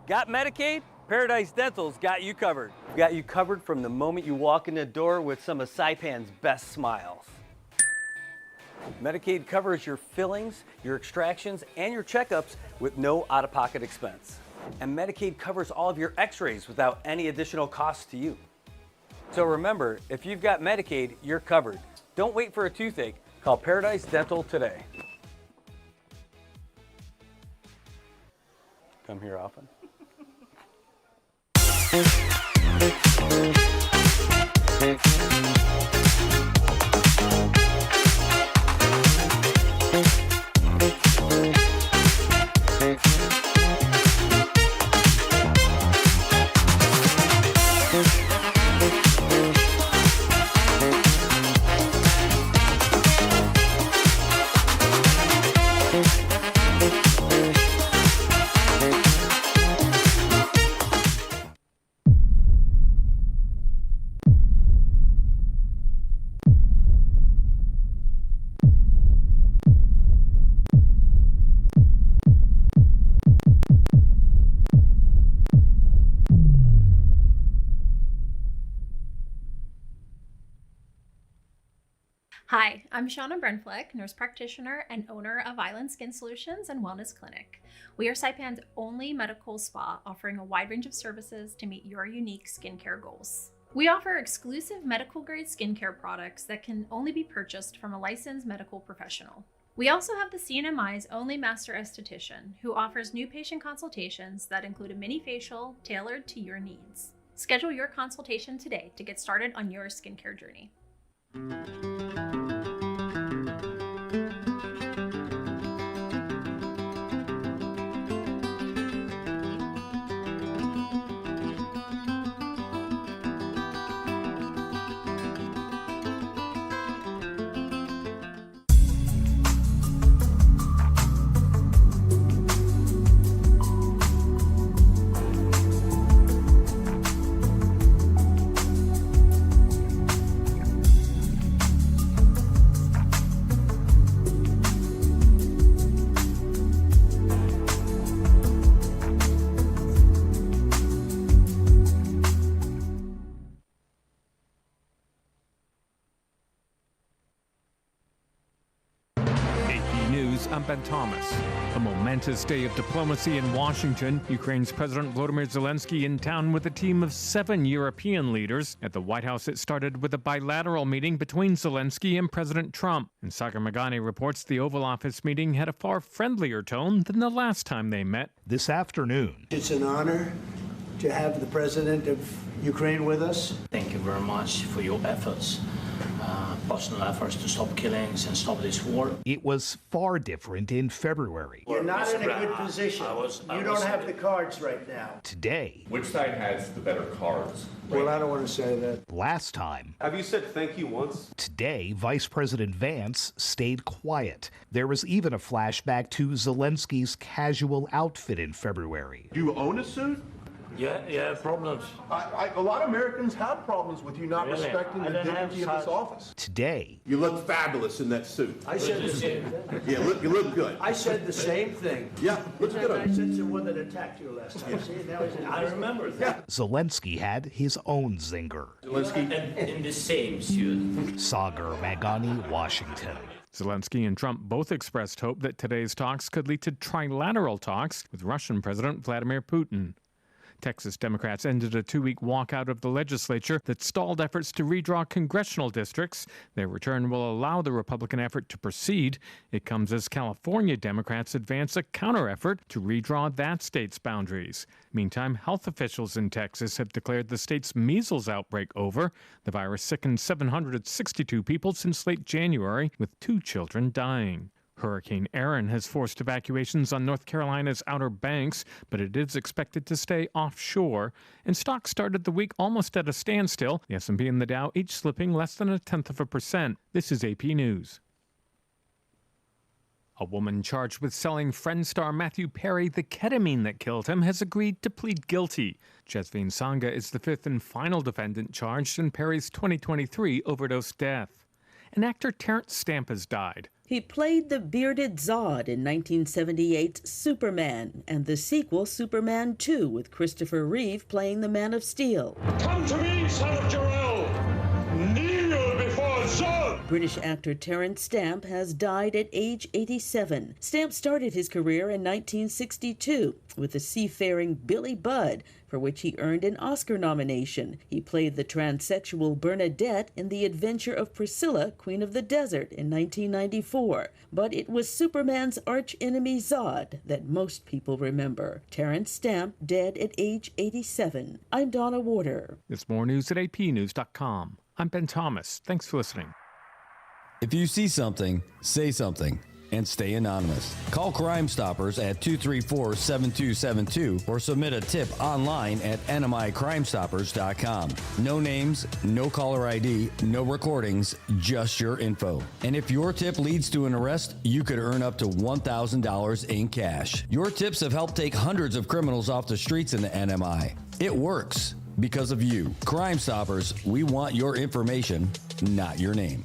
Got Medicaid? Paradise Dental's got you covered. Got you covered from the moment you walk in the door with some of Saipan's best smiles. Medicaid covers your fillings, your extractions, and your checkups with no out-of-pocket expense. And Medicaid covers all of your x-rays without any additional cost to you. So remember, if you've got Medicaid, you're covered. Don't wait for a toothache. Call Paradise Dental today. Come here often. Hi, I'm Shauna Brenfleck, nurse practitioner and owner of Island Skin Solutions and Wellness Clinic. We are Saipan's only medical spa offering a wide range of services to meet your unique skincare goals. We offer exclusive medical grade skincare products that can only be purchased from a licensed medical professional. We also have the CNMI's only master esthetician who offers new patient consultations that include a mini facial tailored to your needs. Schedule your consultation today to get started on your skincare journey. I'm Ben Thomas. A momentous day of diplomacy in Washington. Ukraine's President Volodymyr Zelensky in town with a team of 7 European leaders. At the White House, it started with a bilateral meeting between Zelensky and President Trump. And Sagar Magani reports the Oval Office meeting had a far friendlier tone than the last time they met. This afternoon, it's an honor to have the President of Ukraine with us. Thank you very much for your efforts. Personal efforts to stop killings and stop this war. It was far different in February. You're not in a good position. You don't have the cards right now. Today. Which side has the better cards? Well, I don't want to say that. Last time. Have you said thank you once? Today, Vice President Vance stayed quiet. There was even a flashback to Zelensky's casual outfit in February. Do you own a suit? Yeah, problems. A lot of Americans have problems with you not respecting the dignity of this office. Today. You look fabulous in that suit. I said the same thing. Yeah, you look good. I said the same thing. Yeah, looks good on I you. said the one that attacked you last time. See, that was I remember that. Zelensky had his own zinger. Zelensky. In the same suit. Sagar Magani, Washington. Zelensky and Trump both expressed hope that today's talks could lead to trilateral talks with Russian President Vladimir Putin. Texas Democrats ended a 2-week walkout of the legislature that stalled efforts to redraw congressional districts. Their return will allow the Republican effort to proceed. It comes as California Democrats advance a counter-effort to redraw that state's boundaries. Meantime, health officials in Texas have declared the state's measles outbreak over. The virus sickened 762 people since late January, with 2 children dying. Hurricane Erin has forced evacuations on North Carolina's Outer Banks, but it is expected to stay offshore. And stocks started the week almost at a standstill. The S&P and the Dow each slipping less than 0.1%. This is AP News. A woman charged with selling Friends star Matthew Perry the ketamine that killed him has agreed to plead guilty. Jasveen Sangha is the 5th and final defendant charged in Perry's 2023 overdose death. And actor Terrence Stamp has died. He played the bearded Zod in 1978's Superman and the sequel Superman 2 with Christopher Reeve playing the Man of Steel. Come to me, son of Jor-El! Kneel before Zod! British actor Terence Stamp has died at age 87. Stamp started his career in 1962 with the seafaring Billy Budd, for which he earned an Oscar nomination. He played the transsexual Bernadette in The Adventure of Priscilla, Queen of the Desert in 1994. But it was Superman's arch-enemy Zod that most people remember. Terence Stamp, dead at age 87. I'm Donna Warder. It's more news at apnews.com. I'm Ben Thomas. Thanks for listening. If you see something, say something. And stay anonymous. Call Crime Stoppers at 234-7272 or submit a tip online at nmicrimestoppers.com. No names, no caller ID, no recordings, just your info. And if your tip leads to an arrest, you could earn up to $1,000 in cash. Your tips have helped take hundreds of criminals off the streets in the NMI. It works because of you. Crime Stoppers, we want your information, not your name.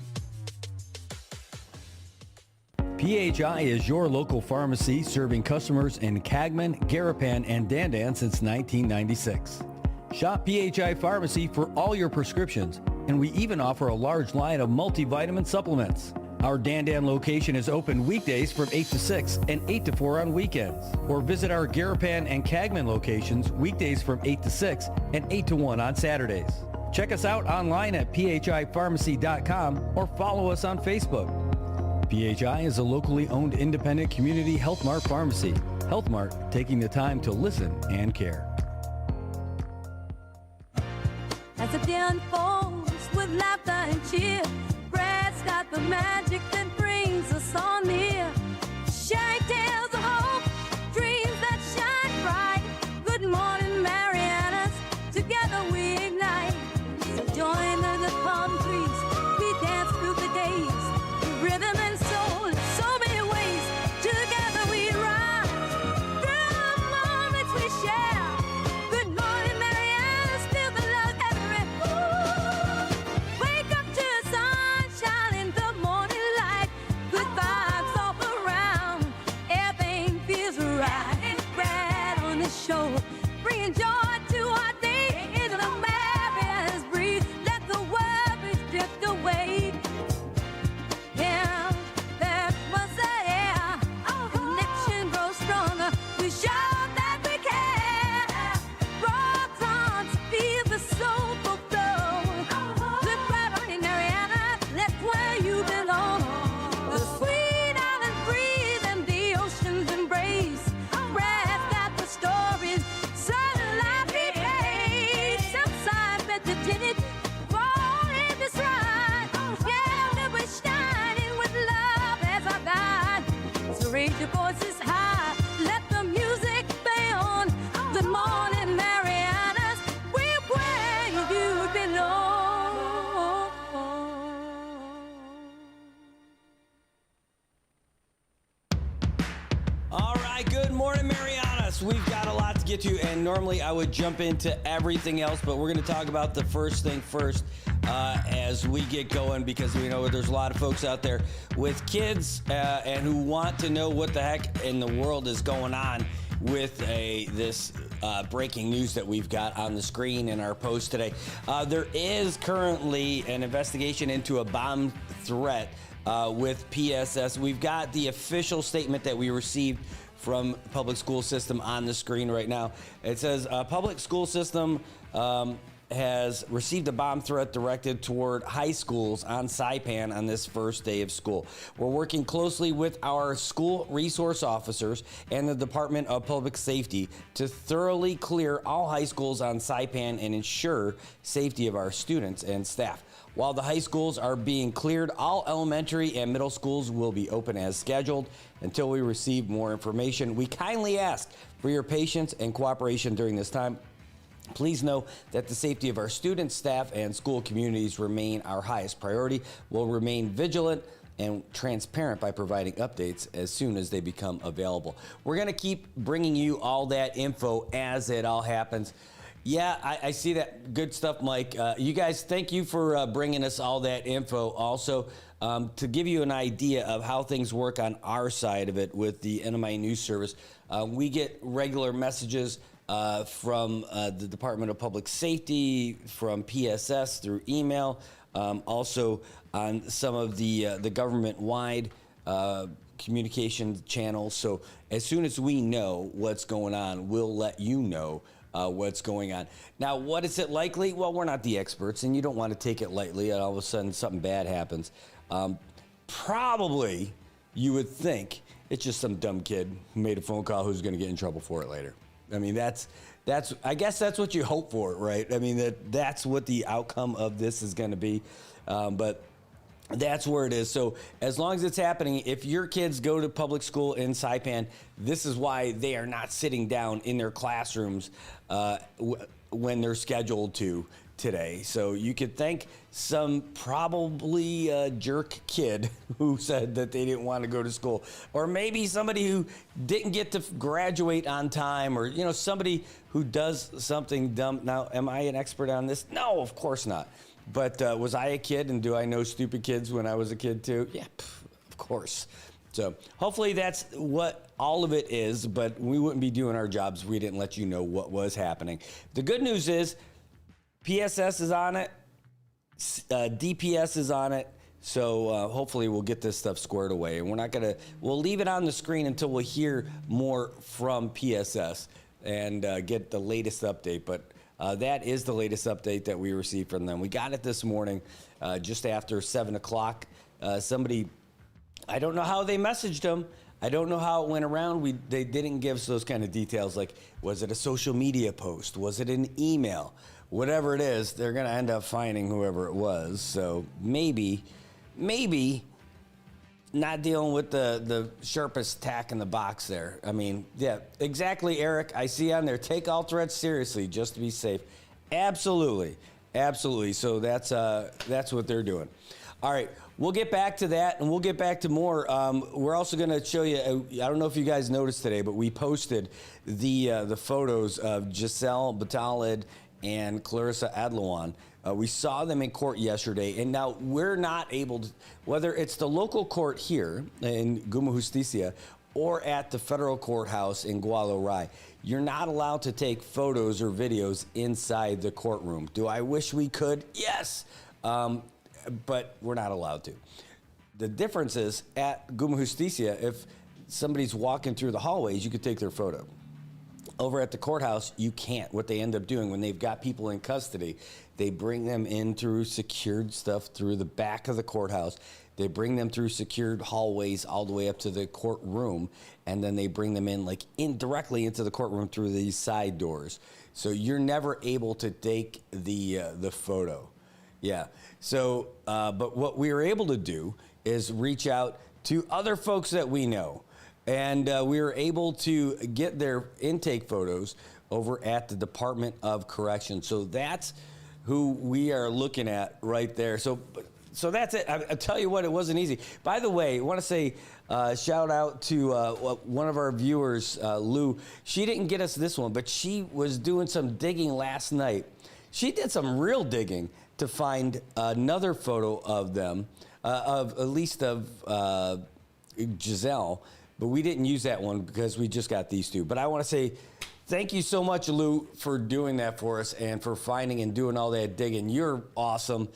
PHI is your local pharmacy serving customers in Cagman, Garapan, and Dandan since 1996. Shop PHI Pharmacy for all your prescriptions, and we even offer a large line of multivitamin supplements. Our Dandan location is open weekdays from 8 to 6 and 8 to 4 on weekends. Or visit our Garapan and Cagman locations weekdays from 8 to 6 and 8 to 1 on Saturdays. Check us out online at phipharmacy.com or follow us on Facebook. PHI is a locally owned independent community Health Mart pharmacy. Health Mart, taking the time to listen and care. As the day unfolds with laughter and cheer, Brad's got the magic that brings us all near. Sharing tales of hope, dreams that shine bright. Good morning, Marianas, together we ignite. So join the palm trees, we dance through the days. Rhythm and soul, so many ways. Together we rise through the moments we share. Good morning, Marianas, feel the love everywhere. Wake up to the sunshine in the morning light. Good vibes all around, everything feels right. Brad on the show, bringing joy to our day. Into the Marianas breeze, let the worries drift away. Yeah, that was the air. Connection grows stronger. We show that we care. Rock on to feel the soulful flow. Look right on in Mariana, that's where you belong. The sweet island breeze and the ocean's embrace. Brad's got the stories, sunlight behave. Southside meditated, fall in this ride. Yeah, we're shining with love as our guide. So raise your voices high, let the music play on. Good morning, Marianas, we're where you belong. All right, good morning, Marianas. We've got a lot to get to, and normally I would jump into everything else, but we're going to talk about the first thing first as we get going, because we know there's a lot of folks out there with kids and who want to know what the heck in the world is going on with this breaking news that we've got on the screen in our post today. There is currently an investigation into a bomb threat with PSS. We've got the official statement that we received from public school system on the screen right now. It says public school system has received a bomb threat directed toward high schools on Saipan on this first day of school. We're working closely with our school resource officers and the Department of Public Safety to thoroughly clear all high schools on Saipan and ensure safety of our students and staff. While the high schools are being cleared, all elementary and middle schools will be open as scheduled until we receive more information. We kindly ask for your patience and cooperation during this time. Please know that the safety of our students, staff, and school communities remain our highest priority. We'll remain vigilant and transparent by providing updates as soon as they become available. We're going to keep bringing you all that info as it all happens. Yeah, I see that. Good stuff, Mike. You guys, thank you for bringing us all that info. Also, to give you an idea of how things work on our side of it with the NMI News Service, we get regular messages from the Department of Public Safety, from PSS through email, also on some of the government-wide communication channels. So as soon as we know what's going on, we'll let you know what's going on. Now, what is it likely? Well, we're not the experts, and you don't want to take it lightly, and all of a sudden something bad happens. Probably, you would think it's just some dumb kid who made a phone call who's going to get in trouble for it later. I mean, I guess that's what you hope for, right? I mean, that's what the outcome of this is going to be. But that's where it is. So as long as it's happening, if your kids go to public school in Saipan, this is why they are not sitting down in their classrooms when they're scheduled to today. So you could thank some probably jerk kid who said that they didn't want to go to school, or maybe somebody who didn't get to graduate on time, or somebody who does something dumb. Now, am I an expert on this? No, of course not. But was I a kid, and do I know stupid kids when I was a kid too? Yeah, of course. So hopefully that's what all of it is, but we wouldn't be doing our jobs if we didn't let you know what was happening. The good news is PSS is on it, DPS is on it, so hopefully we'll get this stuff squared away. And we'll leave it on the screen until we hear more from PSS and get the latest update. But that is the latest update that we received from them. We got it this morning, just after 7 o'clock. Somebody, I don't know how they messaged them. I don't know how it went around. They didn't give us those kind of details, like, was it a social media post? Was it an email? Whatever it is, they're going to end up finding whoever it was. So maybe not dealing with the sharpest tack in the box there. I mean, yeah, exactly, Eric. I see on there, take all threats seriously just to be safe. Absolutely. So that's what they're doing. All right, we'll get back to that, and we'll get back to more. We're also going to show you, I don't know if you guys noticed today, but we posted the photos of Giselle Batalid and Clarissa Adlawan. We saw them in court yesterday, and now we're not able to, whether it's the local court here in Guma Justicia or at the federal courthouse in Gualo Rai, you're not allowed to take photos or videos inside the courtroom. Do I wish we could? Yes, but we're not allowed to. The difference is at Guma Justicia, if somebody's walking through the hallways, you could take their photo. Over at the courthouse, you can't. What they end up doing when they've got people in custody, they bring them in through secured stuff through the back of the courthouse. They bring them through secured hallways all the way up to the courtroom, and then they bring them in directly into the courtroom through these side doors. So you're never able to take the photo. Yeah. So, but what we were able to do is reach out to other folks that we know. And we were able to get their intake photos over at the Department of Corrections. So that's who we are looking at right there. So that's it. I tell you what, it wasn't easy. By the way, I want to say shout out to one of our viewers, Lou. She didn't get us this one, but she was doing some digging last night. She did some real digging to find another photo of them, at least of Giselle. But we didn't use that one because we just got these two. But I want to say thank you so much, Lou, for doing that for us and for finding and doing all that digging. You're awesome.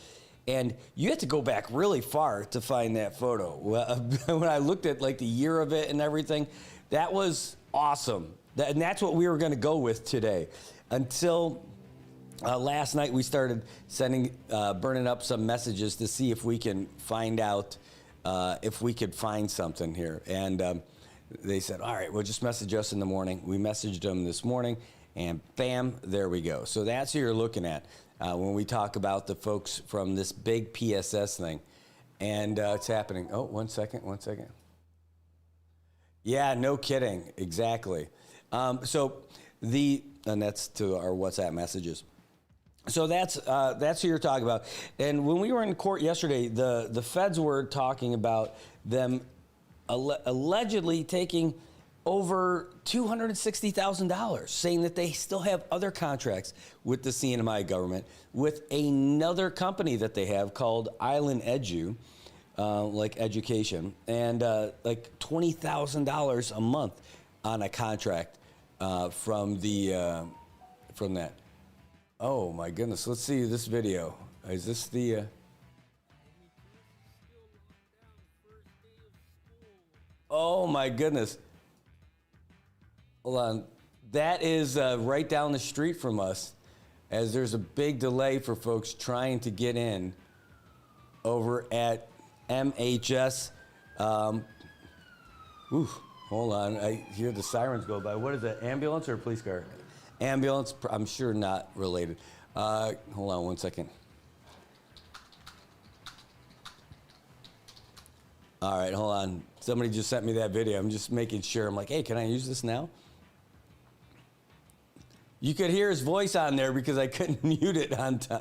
And you had to go back really far to find that photo. When I looked at the year of it and everything, that was awesome. And that's what we were going to go with today. Until last night, we started burning up some messages to see if we can find out if we could find something here. And they said, all right, well, just message us in the morning. We messaged them this morning, and bam, there we go. So that's who you're looking at when we talk about the folks from this big PSS thing. And it's happening. Oh, one second. Yeah, no kidding. Exactly. And that's to our WhatsApp messages. So that's who you're talking about. And when we were in court yesterday, the feds were talking about them allegedly taking over $260,000, saying that they still have other contracts with the CNMI government with another company that they have called Island Edu, like education, and like $20,000 a month on a contract from that. Oh my goodness! Let's see this video. Is this the? Oh my goodness! Hold on. That is right down the street from us, as there's a big delay for folks trying to get in over at MHS. Hold on. I hear the sirens go by. What is that, ambulance or a police car? Ambulance, I'm sure not related. Hold on one second. All right, hold on. Somebody just sent me that video. I'm just making sure. I'm like, hey, can I use this now? You could hear his voice on there because I couldn't mute it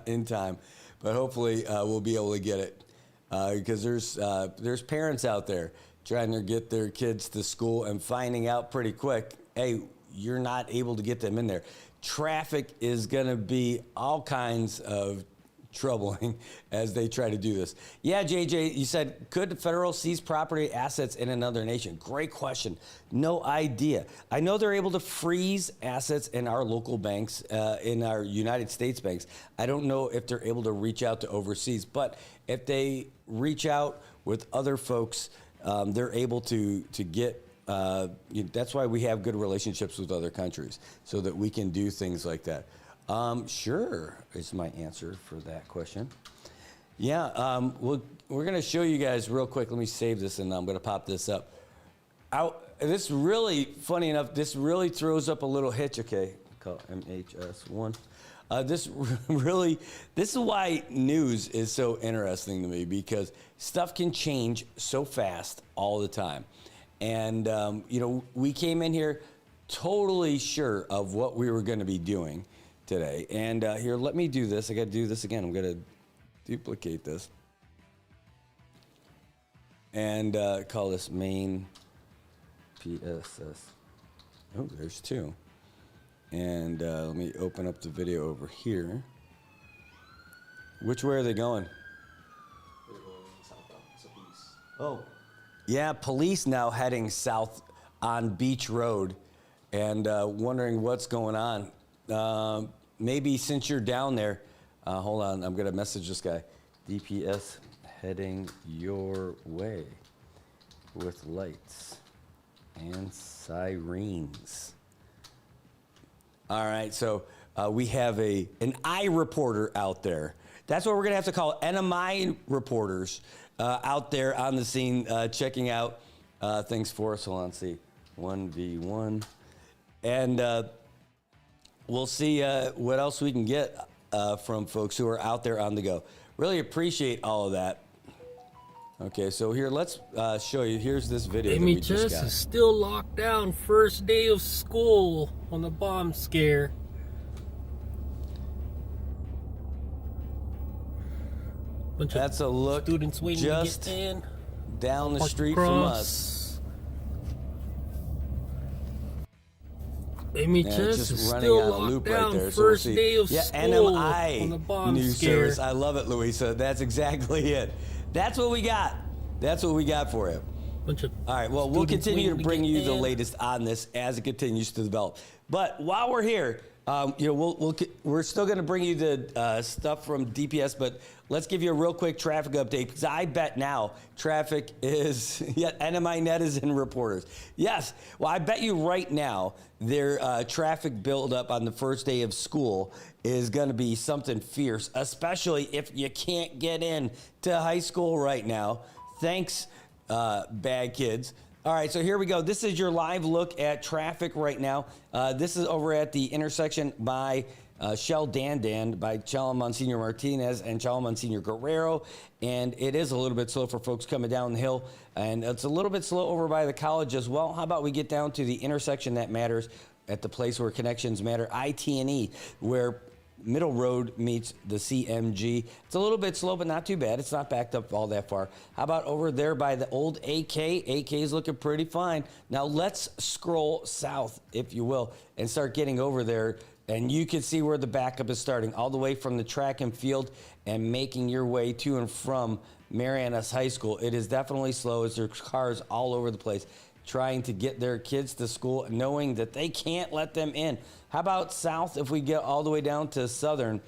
in time, but hopefully we'll be able to get it because there's parents out there trying to get their kids to school and finding out pretty quick, hey, you're not able to get them in there. Traffic is going to be all kinds of troubling as they try to do this. Yeah, JJ, you said, could the federal seize property assets in another nation? Great question. No idea. I know they're able to freeze assets in our local banks, in our United States banks. I don't know if they're able to reach out to overseas, but if they reach out with other folks, they're able to get, that's why we have good relationships with other countries, so that we can do things like that. Sure is my answer for that question. Yeah, we're going to show you guys real quick. Let me save this, and I'm going to pop this up. This really, funny enough, this really throws up a little hitch. Okay, call MHS1. This is why news is so interesting to me, because stuff can change so fast all the time. And, we came in here totally sure of what we were going to be doing today. And here, let me do this. I got to do this again. I'm going to duplicate this and call this main PSS. Oh, there's two. And let me open up the video over here. Which way are they going? They're going southbound, southeast. Oh, yeah, police now heading south on Beach Road and wondering what's going on. Maybe since you're down there, hold on, I'm going to message this guy. DPS heading your way with lights and sirens. All right, so we have an I reporter out there. That's what we're going to have to call NMI reporters out there on the scene, checking out things for us. Hold on, see, 1v1. And we'll see what else we can get from folks who are out there on the go. Really appreciate all of that. Okay, so here, let's show you. Here's this video that we just got. MHS is still locked down, first day of school on the bomb scare. That's a look students waiting just to get in. Down the street from us. MHS is still locked down, right there, first so day of school on the NMI bomb news scare. service. I love it, Louisa. That's exactly it. That's what we got. That's what we got for you. All right, well, we'll continue to bring you the latest on this as it continues to develop. But while we're here, we're still going to bring you the stuff from DPS, but let's give you a real quick traffic update, because I bet now traffic is, NMI Netizen reporters. Yes, well, I bet you right now their traffic buildup on the first day of school is going to be something fierce, especially if you can't get in to high school right now. Thanks, bad kids. All right, so here we go. This is your live look at traffic right now. This is over at the intersection by Shell Dandan, by Chala Monsignor Martinez and Chala Monsignor Guerrero. And it is a little bit slow for folks coming down the hill. And it's a little bit slow over by the college as well. How about we get down to the intersection that matters, at the place where connections matter, IT&E, where Middle Road meets the CMG. It's a little bit slow, but not too bad. It's not backed up all that far. How about over there by the old AK? AK is looking pretty fine. Now let's scroll south, if you will, and start getting over there. And you can see where the backup is starting, all the way from the track and field and making your way to and from Marianas High School. It is definitely slow as there's cars all over the place trying to get their kids to school, knowing that they can't let them in. How about south if we get all the way down to Southern?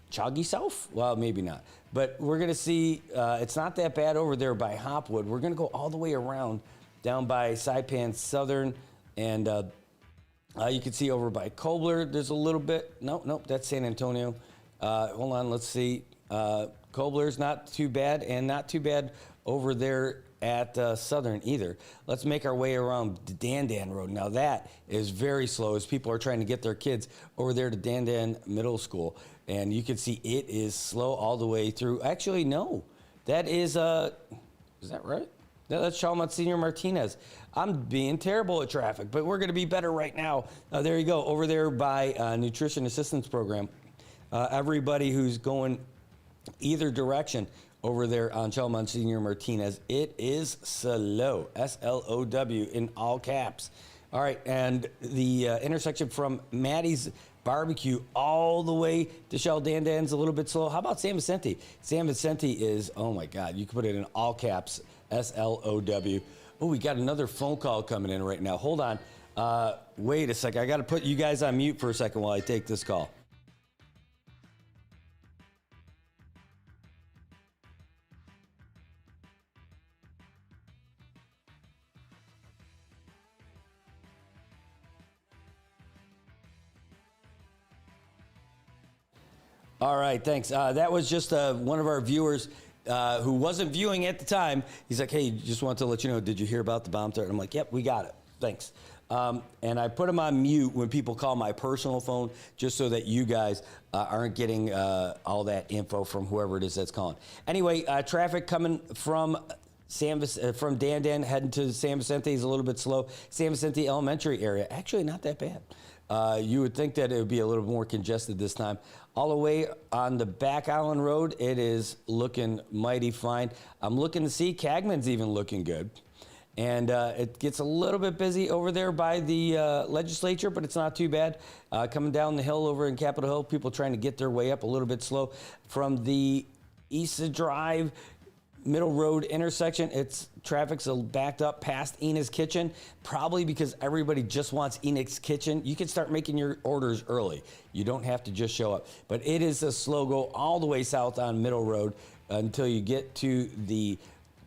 Choggy South? Well, maybe not. But we're going to see it's not that bad over there by Hopwood. We're going to go all the way around down by Saipan Southern, and you can see over by Kobler, there's a little bit. Nope, that's San Antonio. Hold on, let's see. Kobler's not too bad, and not too bad over there at Southern either. Let's make our way around Dandan Road. Now that is very slow as people are trying to get their kids over there to Dandan Middle School. And you can see it is slow all the way through. Actually, no, that is that right? No, that's Chalmont Senior Martinez. I'm being terrible at traffic, but we're going to be better right now. There you go, over there by Nutrition Assistance Program. Everybody who's going either direction over there on Chalmont Senior Martinez, it is slow, S-L-O-W in all caps. All right, and the intersection from Maddie's Barbecue all the way to Shell Dandan's a little bit slow. How about San Vicente? San Vicente is, oh my God, you can put it in all caps, S-L-O-W. Oh, we got another phone call coming in right now. Hold on. Wait a second. I got to put you guys on mute for a second while I take this call. All right, thanks. That was just one of our viewers who wasn't viewing at the time. He's like, hey, just wanted to let you know, did you hear about the bomb threat? I'm like, yep, we got it. Thanks. And I put him on mute when people call my personal phone, just so that you guys aren't getting all that info from whoever it is that's calling. Anyway, traffic coming from Dandan heading to San Vicente is a little bit slow. San Vicente Elementary area, actually not that bad. You would think that it would be a little more congested this time. All the way on the back island road, it is looking mighty fine. I'm looking to see Cagman's even looking good. And it gets a little bit busy over there by the legislature, but it's not too bad. Coming down the hill over in Capitol Hill, people trying to get their way up a little bit slow. From the East Drive Middle Road intersection, traffic's backed up past Enid's Kitchen, probably because everybody just wants Enid's Kitchen. You can start making your orders early. You don't have to just show up. But it is a slow go all the way south on Middle Road until you get to the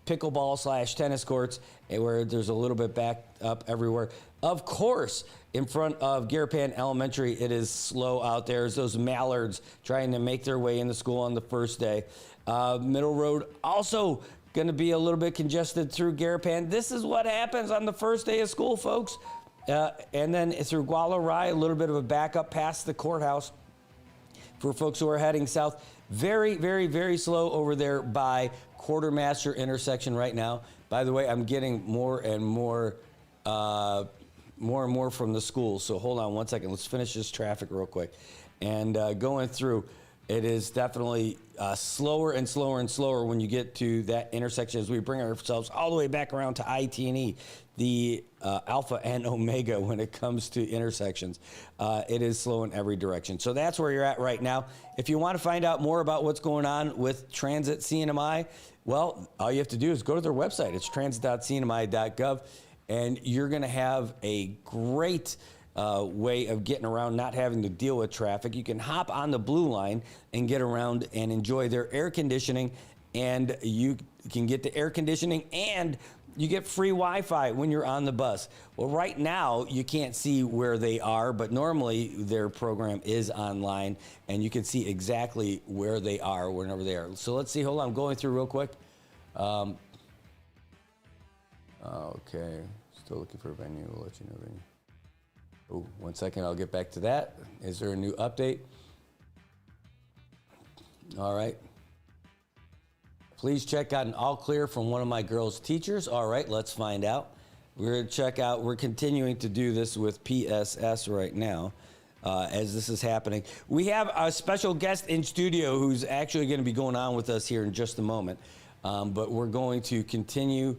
pickleball / tennis courts, where there's a little bit backed up everywhere. Of course, in front of Garapan Elementary, it is slow out there. There's those mallards trying to make their way into school on the first day. Middle Road also going to be a little bit congested through Garapan. This is what happens on the first day of school, folks. And then through Gualarai, a little bit of a backup past the courthouse for folks who are heading south. Very, very, very slow over there by Quartermaster intersection right now. By the way, I'm getting more and more from the schools. So hold on one second. Let's finish this traffic real quick. And going through, it is definitely slower and slower and slower when you get to that intersection as we bring ourselves all the way back around to I-T&E, the alpha and omega when it comes to intersections. It is slow in every direction. So that's where you're at right now. If you want to find out more about what's going on with Transit CNMI, well, all you have to do is go to their website. It's transit.cnmi.gov, and you're going to have a great way of getting around, not having to deal with traffic. You can hop on the Blue Line and get around and enjoy their air conditioning, and you can get the air conditioning and you get free Wi-Fi when you're on the bus. Well, right now you can't see where they are, but normally their program is online and you can see exactly where they are whenever they are. So let's see, hold on, I'm going through real quick. Okay, still looking for a venue. We'll let you know venue. Oh, 1 second, I'll get back to that. Is there a new update? All right. Please check out an all clear from one of my girls' teachers. All right, let's find out. We're going to check out, we're continuing to do this with PSS right now. as this is happening. We have a special guest in studio who's actually going to be going on with us here in just a moment. But we're going to continue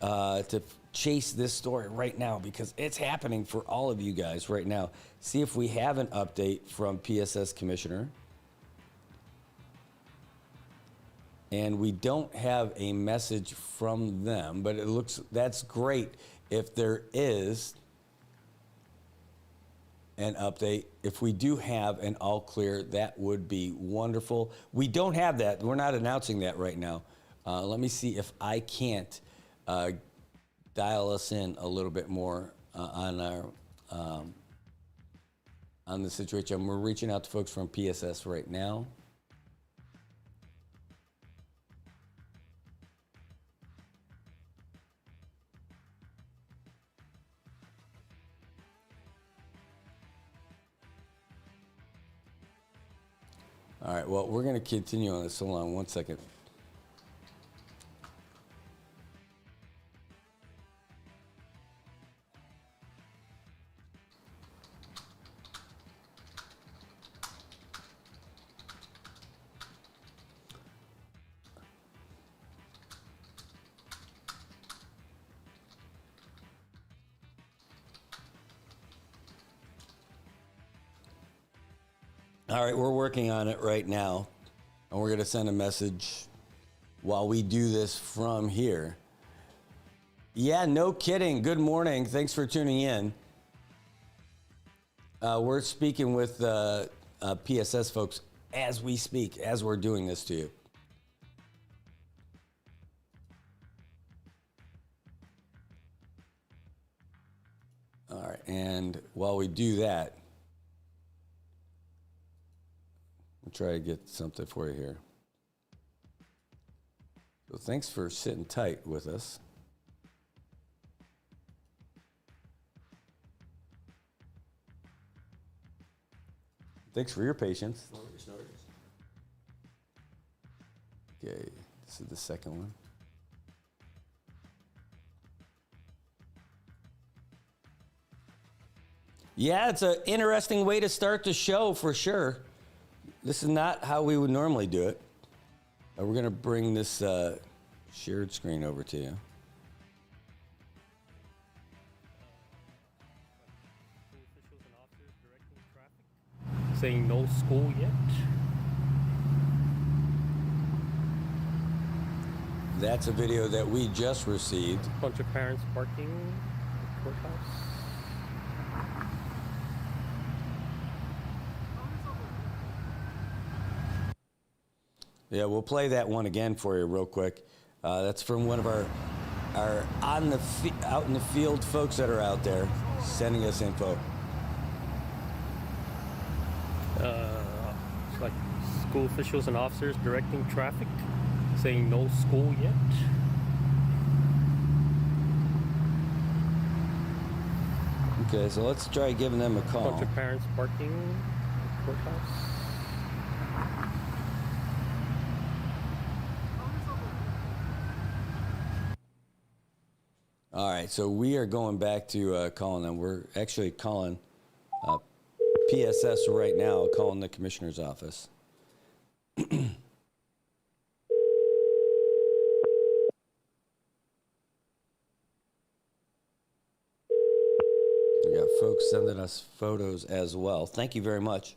to chase this story right now because it's happening for all of you guys right now. See if we have an update from PSS Commissioner. And we don't have a message from them, but it looks, that's great if there is an update. If we do have an all clear, that would be wonderful. We don't have that. We're not announcing that right now. Let me see if I can't dial us in a little bit more on our on the situation. We're reaching out to folks from PSS right now. All right, well, we're going to continue on this. Hold on one second. All right, we're working on it right now, and we're going to send a message while we do this from here. Yeah, no kidding. Good morning. Thanks for tuning in. We're speaking with PSS folks as we speak, as we're doing this to you. All right, and while we do that, we'll try to get something for you here. So thanks for sitting tight with us. Thanks for your patience. No worries, no worries. Okay, this is the second one. Yeah, it's an interesting way to start the show for sure. This is not how we would normally do it. We're going to bring this shared screen over to you. Saying no school yet. That's a video that we just received. Bunch of parents parking at the courthouse. Yeah, we'll play that one again for you real quick. That's from one of our out in the field folks that are out there sending us info. It's like school officials and officers directing traffic, saying no school yet. Okay, so let's try giving them a call. Bunch of parents parking at the courthouse. All right, so we are going back to calling them. We're actually calling PSS right now, calling the commissioner's office. We got folks sending us photos as well. Thank you very much.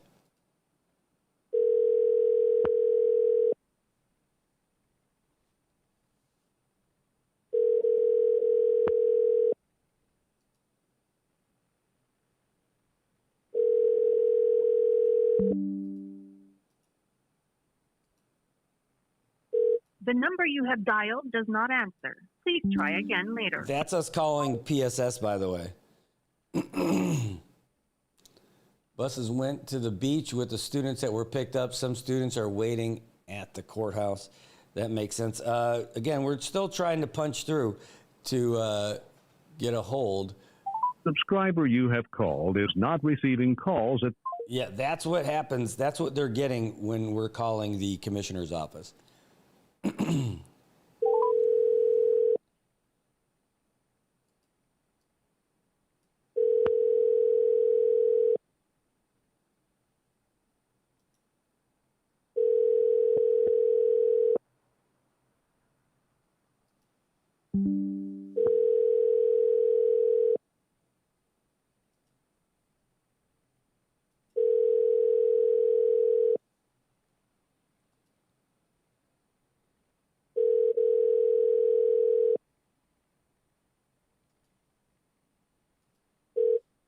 The number you have dialed does not answer. Please try again later. That's us calling PSS, by the way. Buses went to the beach with the students that were picked up. Some students are waiting at the courthouse. That makes sense. Again, we're still trying to punch through to get a hold. Subscriber you have called is not receiving calls at... Yeah, that's what happens. That's what they're getting when we're calling the commissioner's office.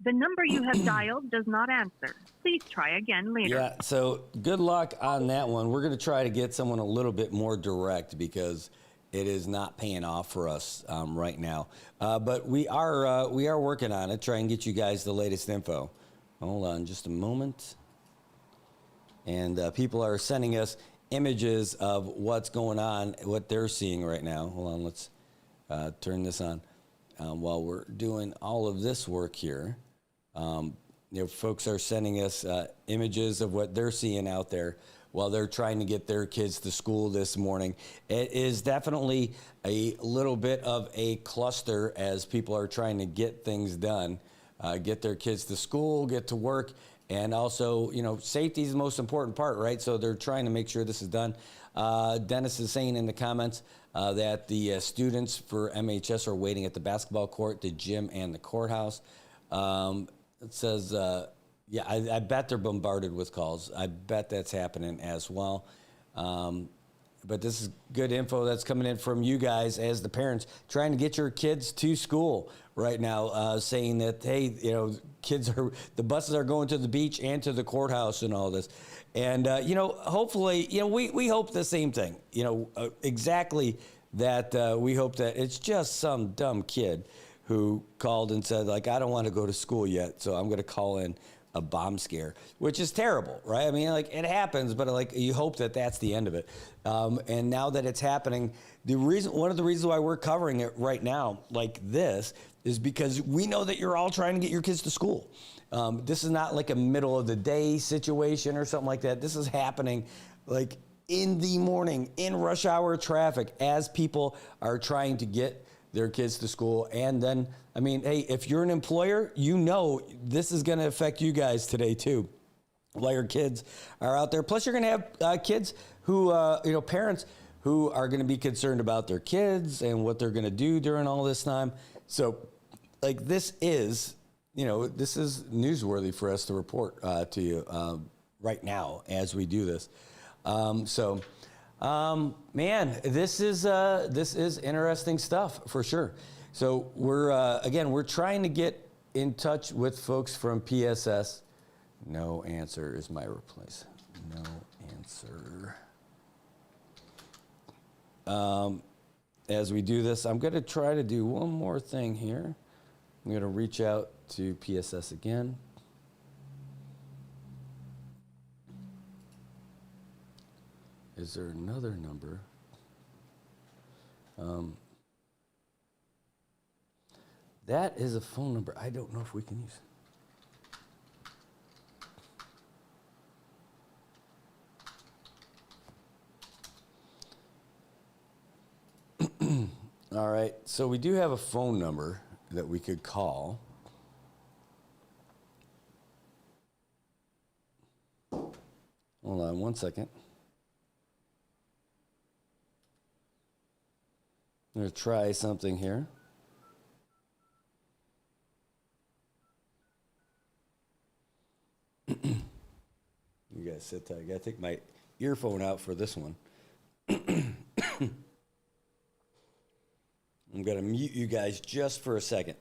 The number you have dialed does not answer. Please try again later. Yeah, so good luck on that one. We're going to try to get someone a little bit more direct because it is not paying off for us right now. But we are working on it, try and get you guys the latest info. Hold on just a moment. And people are sending us images of what's going on, what they're seeing right now. Hold on, let's turn this on while we're doing all of this work here. Folks are sending us images of what they're seeing out there while they're trying to get their kids to school this morning. It is definitely a little bit of a cluster as people are trying to get things done, get their kids to school, get to work, and also, safety is the most important part, right? So they're trying to make sure this is done. Dennis is saying in the comments that the students for MHS are waiting at the basketball court, the gym, and the courthouse. It says, I bet they're bombarded with calls. I bet that's happening as well. But this is good info that's coming in from you guys as the parents trying to get your kids to school right now, saying that, hey, the buses are going to the beach and to the courthouse and all this. And, hopefully, we hope the same thing, exactly that we hope that it's just some dumb kid who called and said, like, I don't want to go to school yet, so I'm going to call in a bomb scare, which is terrible, right? I mean, like, it happens, but like, you hope that that's the end of it. And now that it's happening, one of the reasons why we're covering it right now like this is because we know that you're all trying to get your kids to school. This is not like a middle of the day situation or something like that. This is happening like in the morning, in rush hour traffic, as people are trying to get their kids to school. And then, I mean, hey, if you're an employer, this is going to affect you guys today too, while your kids are out there. Plus, you're going to have kids who, parents who are going to be concerned about their kids and what they're going to do during all this time. So, like, this is newsworthy for us to report to you right now as we do this. Man, this is interesting stuff for sure. So we're trying to get in touch with folks from PSS. No answer is my replace. No answer. As we do this, I'm going to try to do one more thing here. I'm going to reach out to PSS again. Is there another number? That is a phone number I don't know if we can use. All right, so we do have a phone number that we could call. Hold on one second. I'm going to try something here. You guys sit tight. I got to take my earphone out for this one. I'm going to mute you guys just for a second.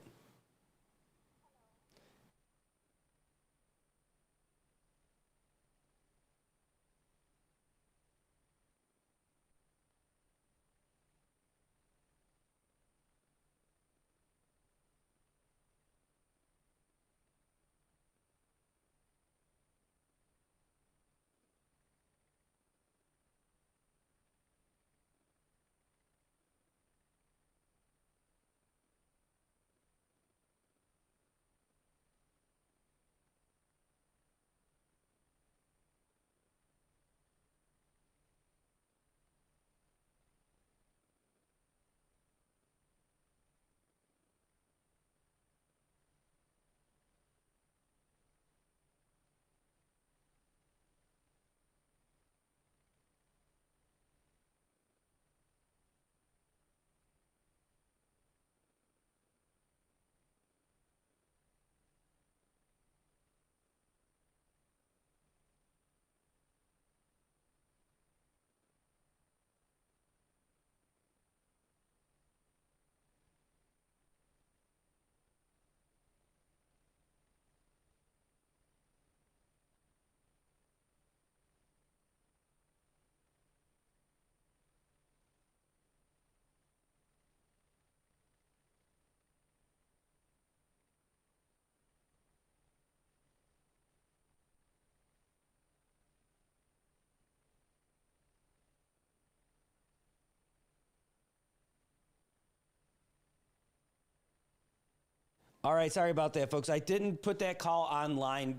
All right, sorry about that, folks. I didn't put that call online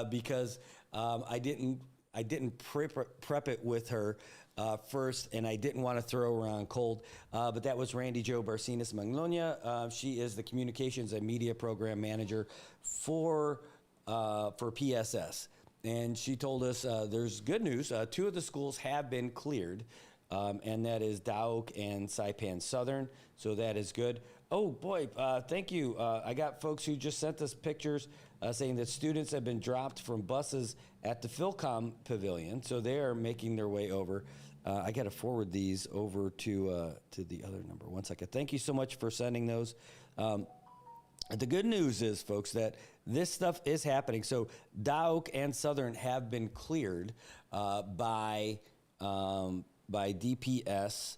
because I didn't prep it with her first, and I didn't want to throw her on cold. But that was Randy Jo Barcinas Magnolia. She is the Communications and Media Program Manager for PSS. And she told us there's good news. 2 of the schools have been cleared, and that is Doak and Saipan Southern. So that is good. Oh, boy, thank you. I got folks who just sent us pictures saying that students have been dropped from buses at the Philcom Pavilion. So they are making their way over. I got to forward these over to the other number. 1 second. Thank you so much for sending those. The good news is, folks, that this stuff is happening. So Doak and Southern have been cleared by DPS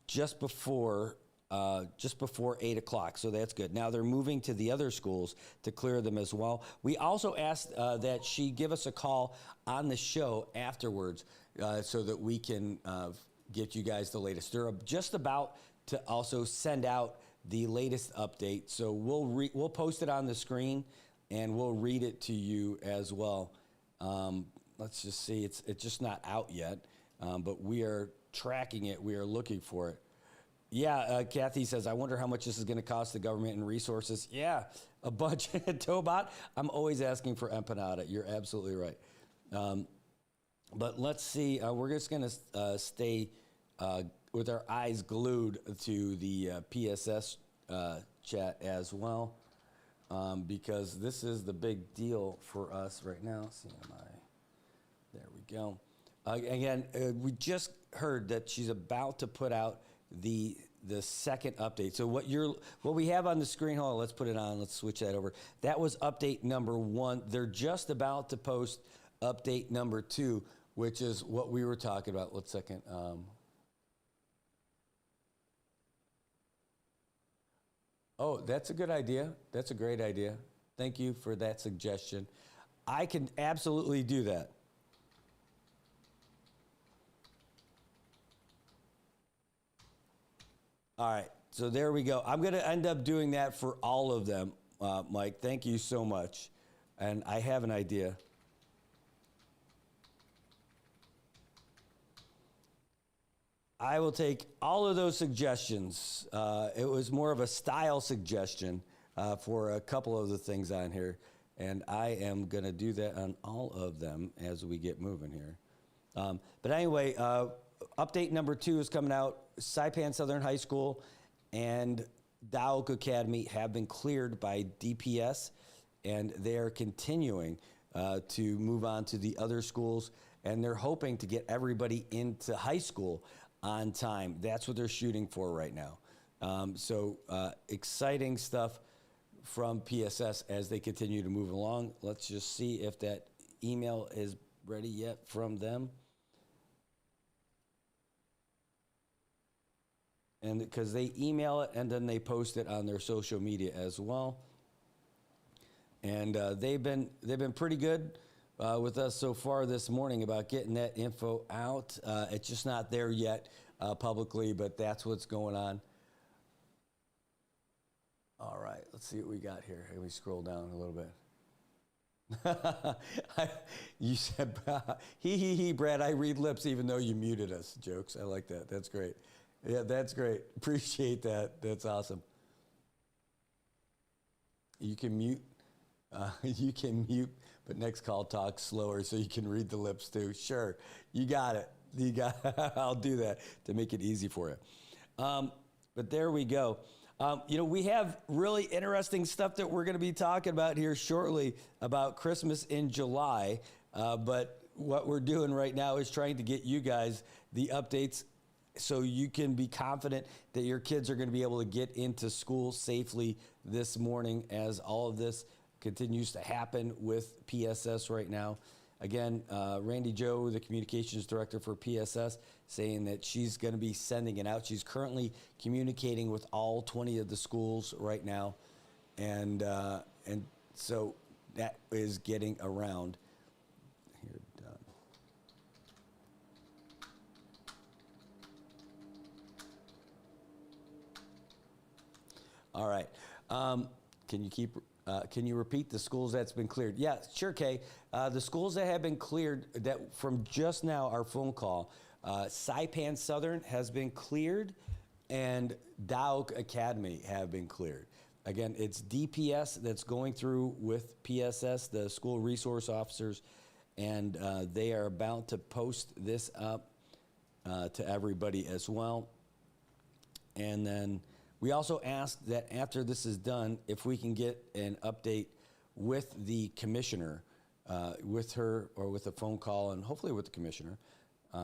just before 8 o'clock. So that's good. Now they're moving to the other schools to clear them as well. We also asked that she give us a call on the show afterwards so that we can get you guys the latest. They're just about to also send out the latest update. So we'll post it on the screen and we'll read it to you as well. Let's just see. It's just not out yet, but we are tracking it. We are looking for it. Yeah, Kathy says, I wonder how much this is going to cost the government in resources. Yeah, a bunch. Tobot, I'm always asking for empanada. You're absolutely right. But let's see. We're just going to stay with our eyes glued to the PSS chat as well, because this is the big deal for us right now. CMI. There we go. Again, we just heard that she's about to put out the second update. So what we have on the screen, hold on, let's put it on, let's switch that over. That was update number 1. They're just about to post update number 2, which is what we were talking about. Let's second. Oh, that's a good idea. That's a great idea. Thank you for that suggestion. I can absolutely do that. All right, so there we go. I'm going to end up doing that for all of them, Mike. Thank you so much. And I have an idea. I will take all of those suggestions. It was more of a style suggestion for a couple of the things on here. And I am going to do that on all of them as we get moving here. But anyway, update number 2 is coming out. Saipan Southern High School and Doak Academy have been cleared by DPS, and they are continuing to move on to the other schools, and they're hoping to get everybody into high school on time. That's what they're shooting for right now. So exciting stuff from PSS as they continue to move along. Let's just see if that email is ready yet from them. And because they email it and then they post it on their social media as well. And they've been pretty good with us so far this morning about getting that info out. It's just not there yet publicly, but that's what's going on. All right, let's see what we got here. Let me scroll down a little bit. You said, Brad, I read lips even though you muted us. Jokes, I like that. That's great. Yeah, that's great. Appreciate that. That's awesome. You can mute. But next call talk slower so you can read the lips too. Sure, you got it. I'll do that to make it easy for you. But there we go. We have really interesting stuff that we're going to be talking about here shortly about Christmas in July. But what we're doing right now is trying to get you guys the updates so you can be confident that your kids are going to be able to get into school safely this morning as all of this continues to happen with PSS right now. Again, Randy Jo, the communications director for PSS, saying that she's going to be sending it out. She's currently communicating with all 20 of the schools right now. And so that is getting around. Here, done. All right. Can you repeat the schools that's been cleared? Yeah, sure, Kay. The schools that have been cleared that from just now, our phone call, Saipan Southern has been cleared, and Doak Academy have been cleared. Again, it's DPS that's going through with PSS, the school resource officers, and they are about to post this up to everybody as well. And then we also asked that after this is done, if we can get an update with the commissioner, with her or with a phone call, and hopefully with the commissioner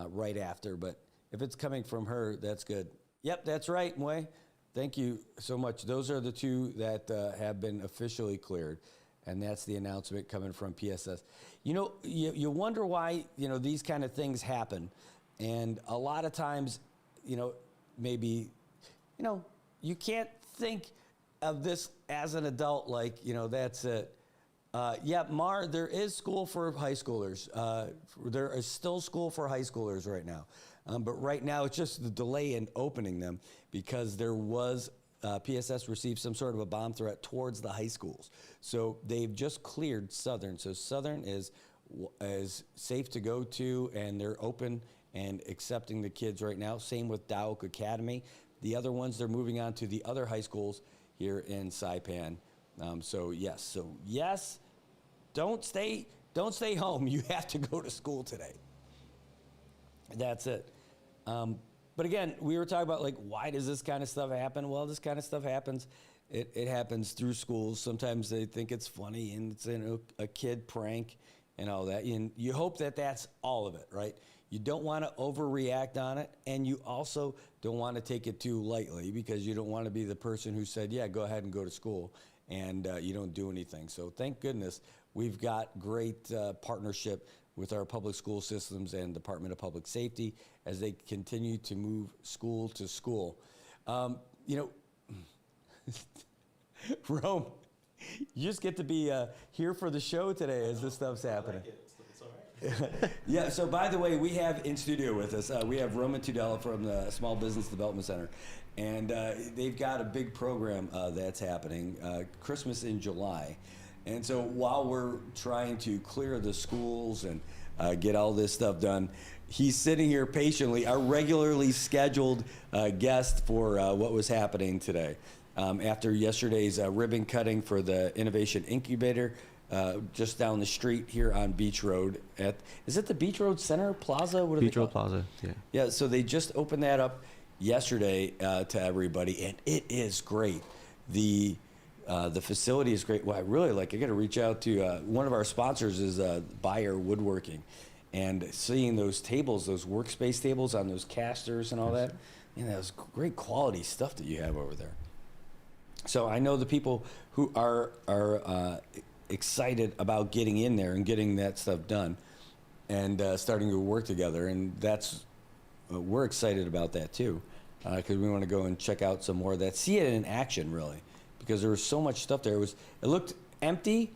right after. But if it's coming from her, that's good. Yep, that's right, Mwe. Thank you so much. Those are the two that have been officially cleared, and that's the announcement coming from PSS. You know, you wonder why, you know, these kind of things happen, and a lot of times, you know, maybe, you know, you can't think of this as an adult like, you know, that's it. Yeah, Mar, there is school for high schoolers. There is still school for high schoolers right now. But right now, it's just the delay in opening them because there was, PSS received some sort of a bomb threat towards the high schools. So they've just cleared Southern. So Southern is safe to go to, and they're open and accepting the kids right now. Same with Doak Academy. The other ones, they're moving on to the other high schools here in Saipan. So yes, don't stay home. You have to go to school today. That's it. But again, we were talking about, like, why does this kind of stuff happen? Well, this kind of stuff happens. It happens through schools. Sometimes they think it's funny and it's a kid prank and all that. And you hope that that's all of it, right? You don't want to overreact on it, and you also don't want to take it too lightly because you don't want to be the person who said, yeah, go ahead and go to school, and you don't do anything. So thank goodness we've got great partnership with our public school systems and Department of Public Safety as they continue to move school to school. You know, Rome, you just get to be here for the show today as this stuff's happening. Yeah, so by the way, we have in studio with us, we have Roman Tudela from the Small Business Development Center, and they've got a big program that's happening, Christmas in July. And so while we're trying to clear the schools and get all this stuff done, he's sitting here patiently, our regularly scheduled guest for what was happening today. After yesterday's ribbon cutting for the Innovation Incubator, just down the street here on Beach Road is it the Beach Road Center Plaza? What Beach Road Plaza, yeah. Yeah, so they just opened that up yesterday to everybody, and it is great. The facility is great. Well, I really like, I got to reach out to, one of our sponsors is Buyer Woodworking, and seeing those tables, those workspace tables on those casters and all that, you know, that's great quality stuff that you have over there. So I know the people who are excited about getting in there and getting that stuff done and starting to work together, and that's we're excited about that too, because we want to go and check out some more of that, see it in action really, because there was so much stuff there. It looked empty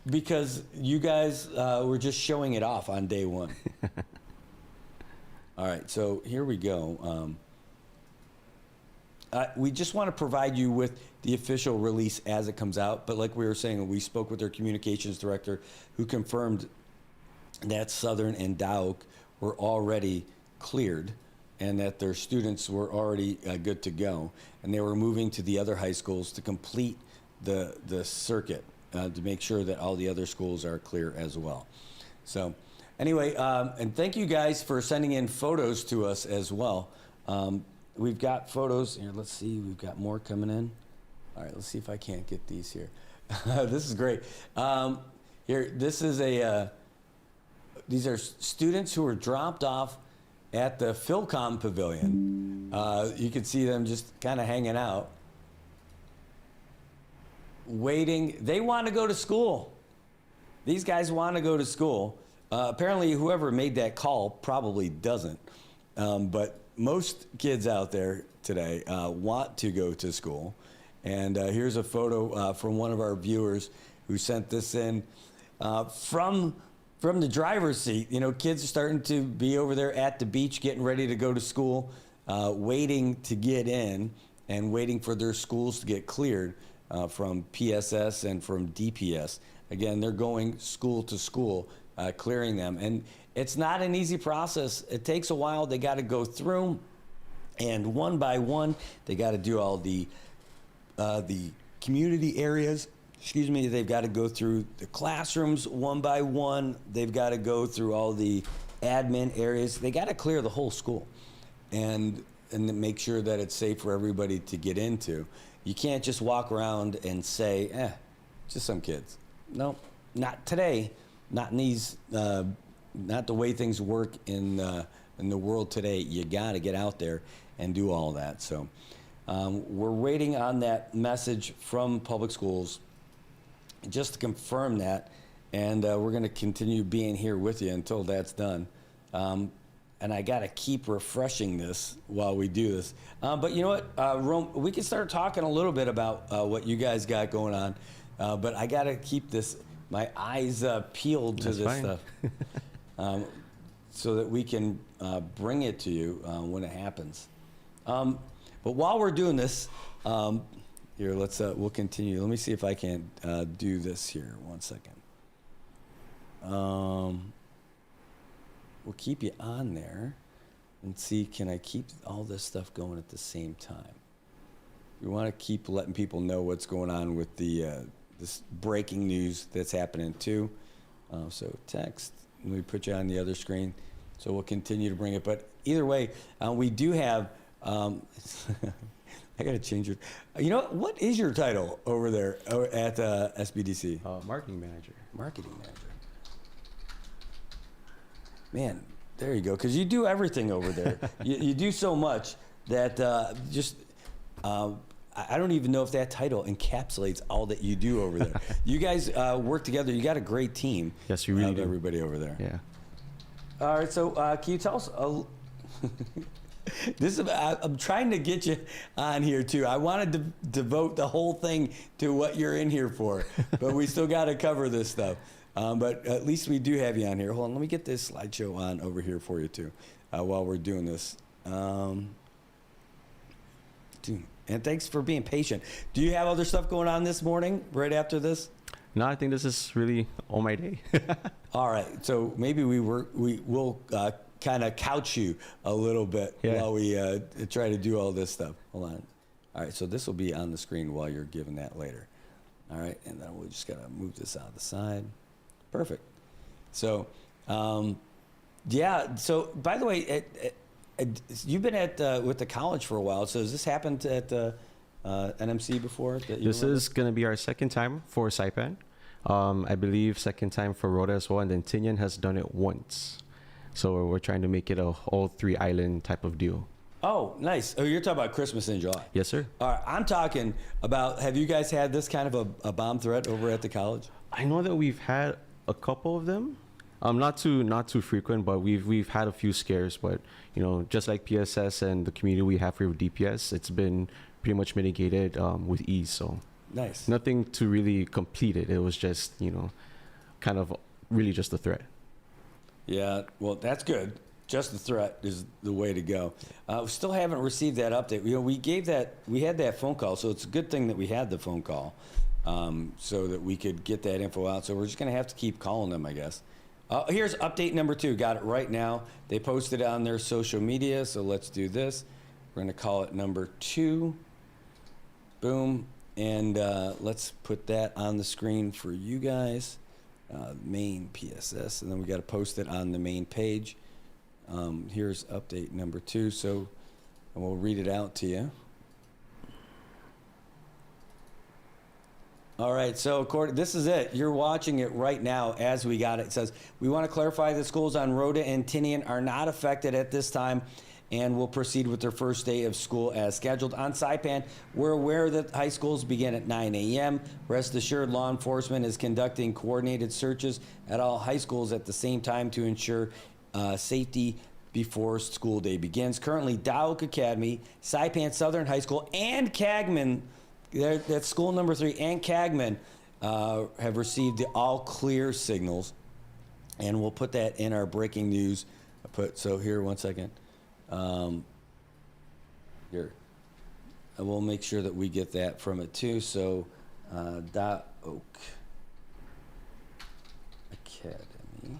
because you guys were just showing it off on day one. All right, so here we go. We just want to provide you with the official release as it comes out. But like we were saying, we spoke with their communications director who confirmed that Southern and Doak were already cleared and that their students were already good to go. And they were moving to the other high schools to complete the circuit to make sure that all the other schools are clear as well. So anyway, and thank you guys for sending in photos to us as well. We've got photos here. Let's see, we've got more coming in. All right, let's see if I can't get these here. This is great. Here, this is these are students who were dropped off at the Philcom Pavilion. You can see them just kind of hanging out, waiting. They want to go to school. These guys want to go to school. Apparently, whoever made that call probably doesn't. But most kids out there today want to go to school. And here's a photo from one of our viewers who sent this in from the driver's seat. You know, kids are starting to be over there at the beach getting ready to go to school, waiting to get in and waiting for their schools to get cleared. from PSS and from DPS. Again, they're going school to school, clearing them. And it's not an easy process. It takes a while. They got to go through, and one by one, they got to do all the community areas. Excuse me, they've got to go through the classrooms one by one. They've got to go through all the admin areas. They got to clear the whole school and make sure that it's safe for everybody to get into. You can't just walk around and say, just some kids. No, not today. Not in these, not the way things work in the world today. You got to get out there and do all that. So we're waiting on that message from public schools just to confirm that, and we're going to continue being here with you until that's done. And I got to keep refreshing this while we do this. But you know what, Rome, we can start talking a little bit about what you guys got going on. But I got to keep my eyes peeled to this stuff so that we can bring it to you when it happens. But while we're doing this, here, we'll continue. Let me see if I can do this here. 1 second. We'll keep you on there and see, can I keep all this stuff going at the same time? We want to keep letting people know what's going on with this breaking news that's happening too. So text, let me put you on the other screen. So we'll continue to bring it. But either way, we do have, I got to change it. You know, what is your title over there at SBDC? Marketing manager. Marketing manager. Man, there you go. Because you do everything over there. you do so much that I don't even know if that title encapsulates all that you do over there. You guys work together. You got a great team. Yes, we really do. Everybody over there. Yeah. All right. So can you tell us? I'm trying to get you on here too. I wanted to devote the whole thing to what you're in here for, but we still got to cover this stuff. But at least we do have you on here. Hold on, let me get this slideshow on over here for you too, while we're doing this. And thanks for being patient. Do you have other stuff going on this morning, right after this? No, I think this is really all my day. All right, so maybe we'll kind of couch you a little bit while we try to do all this stuff. Hold on. All right, so this will be on the screen while you're giving that later. All right, and then we just got to move this out of the side. Perfect. So, so by the way, you've been with the college for a while. So has this happened at NMC before? This is going to be our second time for Saipan. I believe second time for Rhoda as well, and then Tinian has done it once. So we're trying to make it a all 3 island type of deal. Oh, nice. Oh, you're talking about Christmas in July. Yes, sir. All right, I'm talking about, have you guys had this kind of a bomb threat over at the college? I know that we've had a couple of them. Not too frequent, but we've had a few scares. But you know, just like PSS and the community we have here with DPS, it's been pretty much mitigated with ease. So nice. Nothing to really complete it. It was just kind of really just a threat. Yeah, well, that's good. Just the threat is the way to go. We still haven't received that update. You know, we had that phone call, so it's a good thing that we had the phone call, so that we could get that info out. So we're just going to have to keep calling them, I guess. Here's update number 2. Got it right now. They posted it on their social media, so let's do this. We're going to call it number 2. Boom. And let's put that on the screen for you guys. Main PSS, and then we got to post it on the main page. Here's update number 2, so and we'll read it out to you. All right, so this is it. You're watching it right now as we got it. It says, we want to clarify that schools on Rhoda and Tinian are not affected at this time and will proceed with their first day of school as scheduled. On Saipan, we're aware that high schools begin at 9 a.m. Rest assured, law enforcement is conducting coordinated searches at all high schools at the same time to ensure safety before school day begins. Currently, Dowk Academy, Saipan Southern High School, and Cagman, that's school number 3, and Cagman have received the all clear signals. And we'll put that in our breaking news. So here, 1 second. Here, and we'll make sure that we get that from it too. So Oak Academy,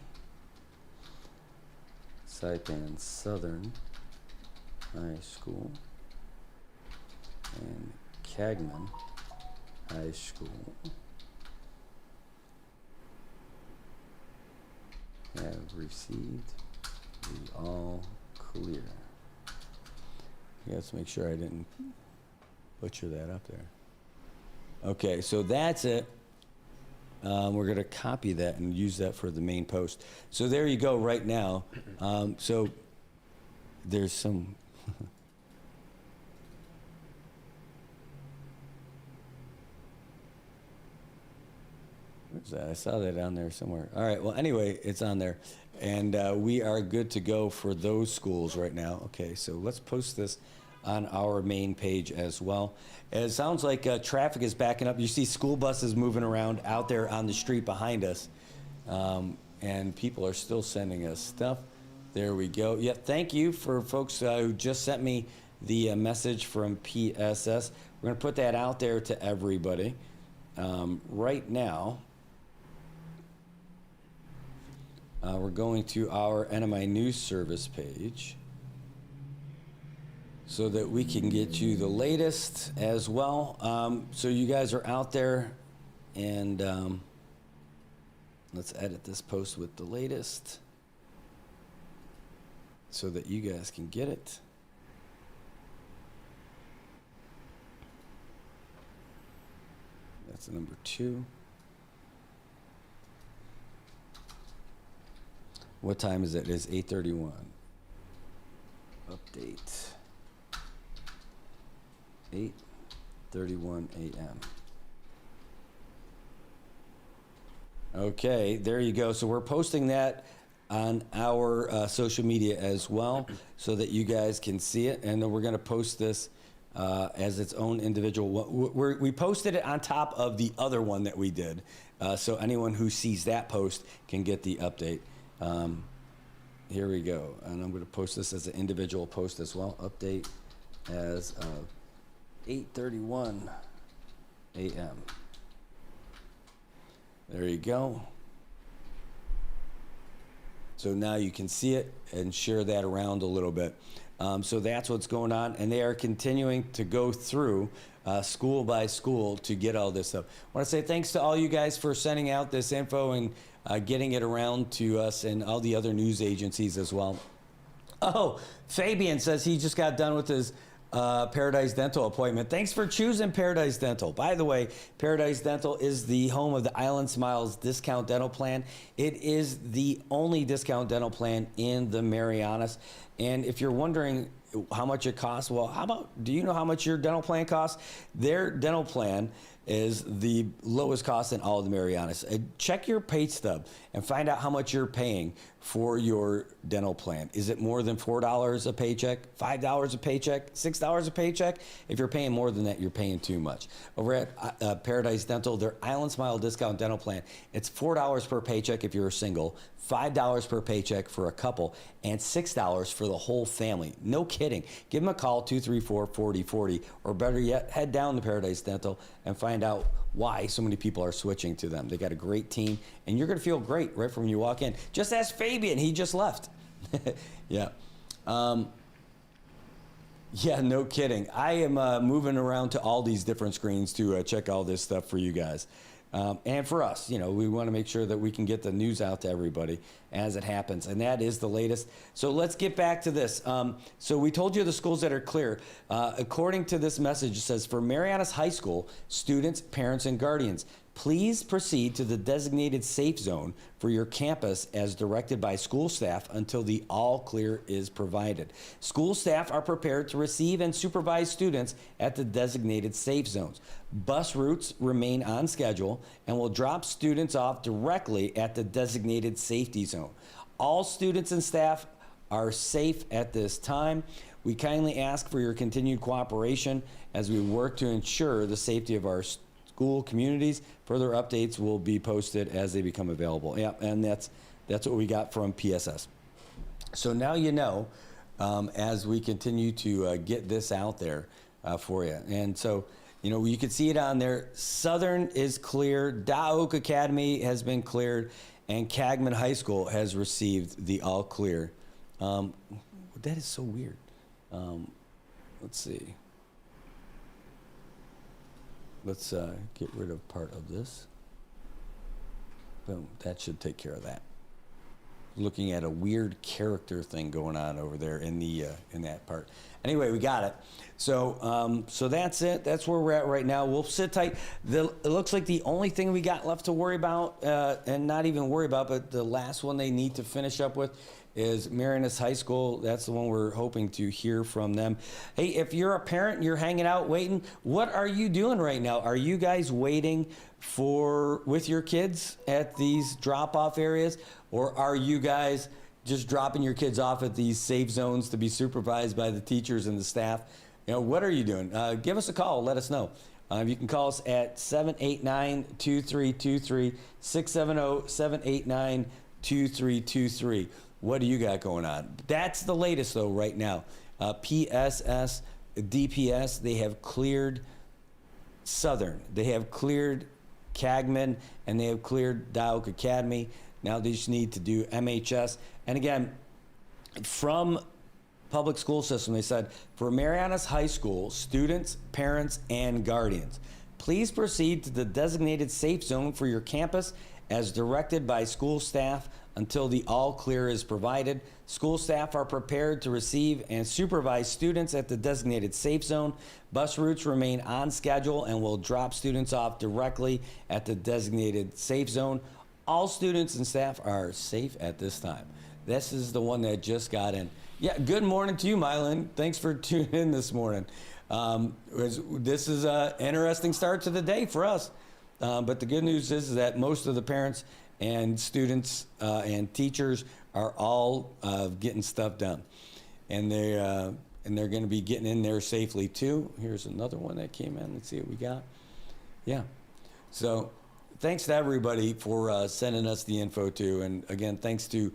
Saipan Southern High School, and Cagman High School have received the all clear. Let's make sure I didn't butcher that up there. Okay, so that's it. We're going to copy that and use that for the main post. So there you go right now. So there's some... Where's that? I saw that on there somewhere. All right, well, anyway, it's on there. And we are good to go for those schools right now. Okay, so let's post this on our main page as well. It sounds like traffic is backing up. You see school buses moving around out there on the street behind us. And people are still sending us stuff. There we go. Yeah, thank you for folks who just sent me the message from PSS. We're going to put that out there to everybody. Right now, we're going to our NMI News Service page so that we can get you the latest as well. So you guys are out there, and let's edit this post with the latest so that you guys can get it. That's number 2. What time is it? It's 8:31. Update. 8:31 a.m. Okay, there you go. So we're posting that on our social media as well so that you guys can see it. And then we're going to post this as its own individual. We posted it on top of the other one that we did. So anyone who sees that post can get the update. Here we go. And I'm going to post this as an individual post as well. Update as of 8:31 a.m. There you go. So now you can see it and share that around a little bit. So that's what's going on, and they are continuing to go through school by school to get all this stuff. I want to say thanks to all you guys for sending out this info and getting it around to us and all the other news agencies as well. Oh, Fabian says he just got done with his Paradise Dental appointment. Thanks for choosing Paradise Dental. By the way, Paradise Dental is the home of the Island Smiles discount dental plan. It is the only discount dental plan in the Marianas. And if you're wondering how much it costs, well, do you know how much your dental plan costs? Their dental plan is the lowest cost in all of the Marianas. Check your pay stub and find out how much you're paying for your dental plan. Is it more than $4 a paycheck, $5 a paycheck, $6 a paycheck? If you're paying more than that, you're paying too much. Over at Paradise Dental, their Island Smile discount dental plan, it's $4 per paycheck if you're a single, $5 per paycheck for a couple, and $6 for the whole family. No kidding. Give them a call, 234-4040, or better yet, head down to Paradise Dental and find out why so many people are switching to them. They got a great team, and you're going to feel great right from when you walk in. Just ask Fabian. He just left. Yeah. Yeah, no kidding. I am moving around to all these different screens to check all this stuff for you guys. And for us, you know, we want to make sure that we can get the news out to everybody as it happens. And that is the latest. So let's get back to this. So we told you the schools that are clear. According to this message, it says, for Marianas High School, students, parents, and guardians, please proceed to the designated safe zone for your campus as directed by school staff until the all clear is provided. School staff are prepared to receive and supervise students at the designated safe zones. Bus routes remain on schedule and will drop students off directly at the designated safety zone. All students and staff are safe at this time. We kindly ask for your continued cooperation as we work to ensure the safety of our school communities. Further updates will be posted as they become available. Yeah, and that's what we got from PSS. So now you know, as we continue to get this out there for you. And so, You can see it on there. Southern is clear. Daouk Academy has been cleared, and Cagman High School has received the all clear. That is so weird. Let's see. Let's get rid of part of this. Boom. That should take care of that. Looking at a weird character thing going on over there in that part. Anyway, we got it. So that's it. That's where we're at right now. We'll sit tight. It looks like the only thing we got left to worry about, and not even worry about, but the last one they need to finish up with is Marianas High School. That's the one we're hoping to hear from them. Hey, if you're a parent and you're hanging out waiting, what are you doing right now? Are you guys waiting with your kids at these drop-off areas, or are you guys just dropping your kids off at these safe zones to be supervised by the teachers and the staff? What are you doing? Give us a call. Let us know. You can call us at 789-2323, 670-789-2323. What do you got going on? That's the latest, though, right now. PSS, DPS, they have cleared Southern. They have cleared Cagman, and they have cleared Daouk Academy. Now they just need to do MHS. And again, from public school system, they said, for Marianas High School, students, parents, and guardians, please proceed to the designated safe zone for your campus as directed by school staff until the all clear is provided. School staff are prepared to receive and supervise students at the designated safe zone. Bus routes remain on schedule and will drop students off directly at the designated safe zone. All students and staff are safe at this time. This is the one that just got in. Yeah, good morning to you, Mylan. Thanks for tuning in this morning. This is an interesting start to the day for us. But the good news is that most of the parents and students and teachers are all getting stuff done. And they're going to be getting in there safely, too. Here's another one that came in. Let's see what we got. Yeah. So thanks to everybody for sending us the info, too. And, again, thanks to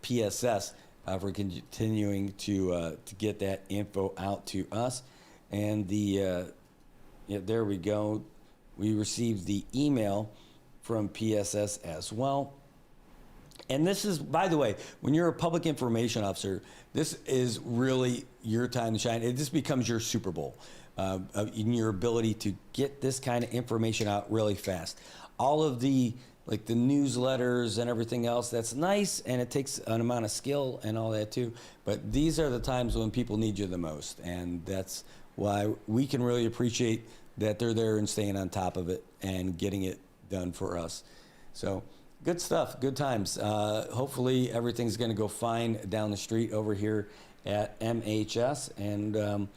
PSS for continuing to get that info out to us. And there we go. We received the email from PSS as well. And this is, by the way, when you're a public information officer, this is really your time to shine. It just becomes your Super Bowl in your ability to get this kind of information out really fast. All of the newsletters and everything else, that's nice, and it takes an amount of skill and all that too. But these are the times when people need you the most, and that's why we can really appreciate that they're there and staying on top of it and getting it done for us. So good stuff, good times. Hopefully everything's going to go fine down the street over here at MHS, and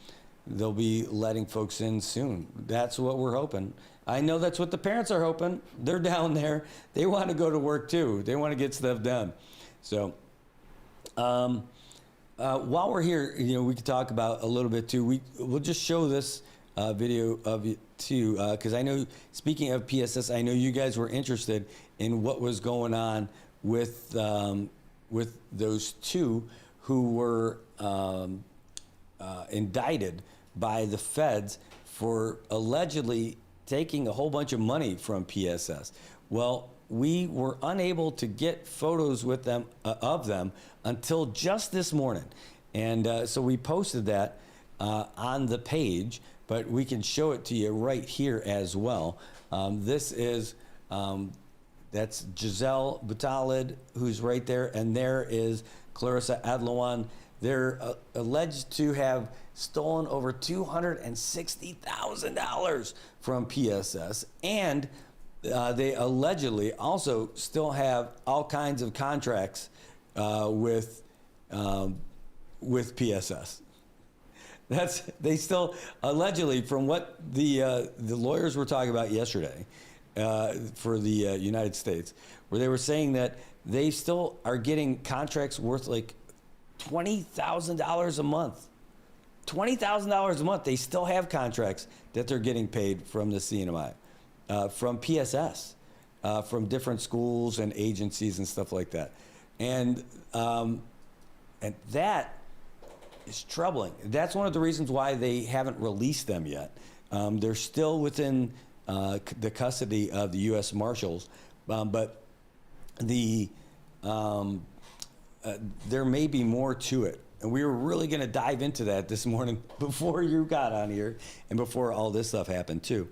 they'll be letting folks in soon. That's what we're hoping. I know that's what the parents are hoping. They're down there. They want to go to work too. They want to get stuff done. So while we're here, we could talk about a little bit too. We'll just show this video of it too, because I know, speaking of PSS, I know you guys were interested in what was going on with those two who were indicted by the feds for allegedly taking a whole bunch of money from PSS. Well, we were unable to get photos with them of them until just this morning, and so we posted that on the page. But we can show it to you right here as well. This is, that's Giselle Butalid, who's right there, and there is Clarissa Adlawan. They're alleged to have stolen over $260,000 from PSS, and they allegedly also still have all kinds of contracts with PSS. They still allegedly, from what the lawyers were talking about yesterday for the United States, where they were saying that they still are getting contracts worth like $20,000 a month. $20,000 a month. They still have contracts that they're getting paid from the CNMI, from PSS, from different schools and agencies and stuff like that, and that is troubling. That's one of the reasons why they haven't released them yet. They're still within the custody of the U.S. Marshals, but there may be more to it. And we were really going to dive into that this morning before you got on here and before all this stuff happened too.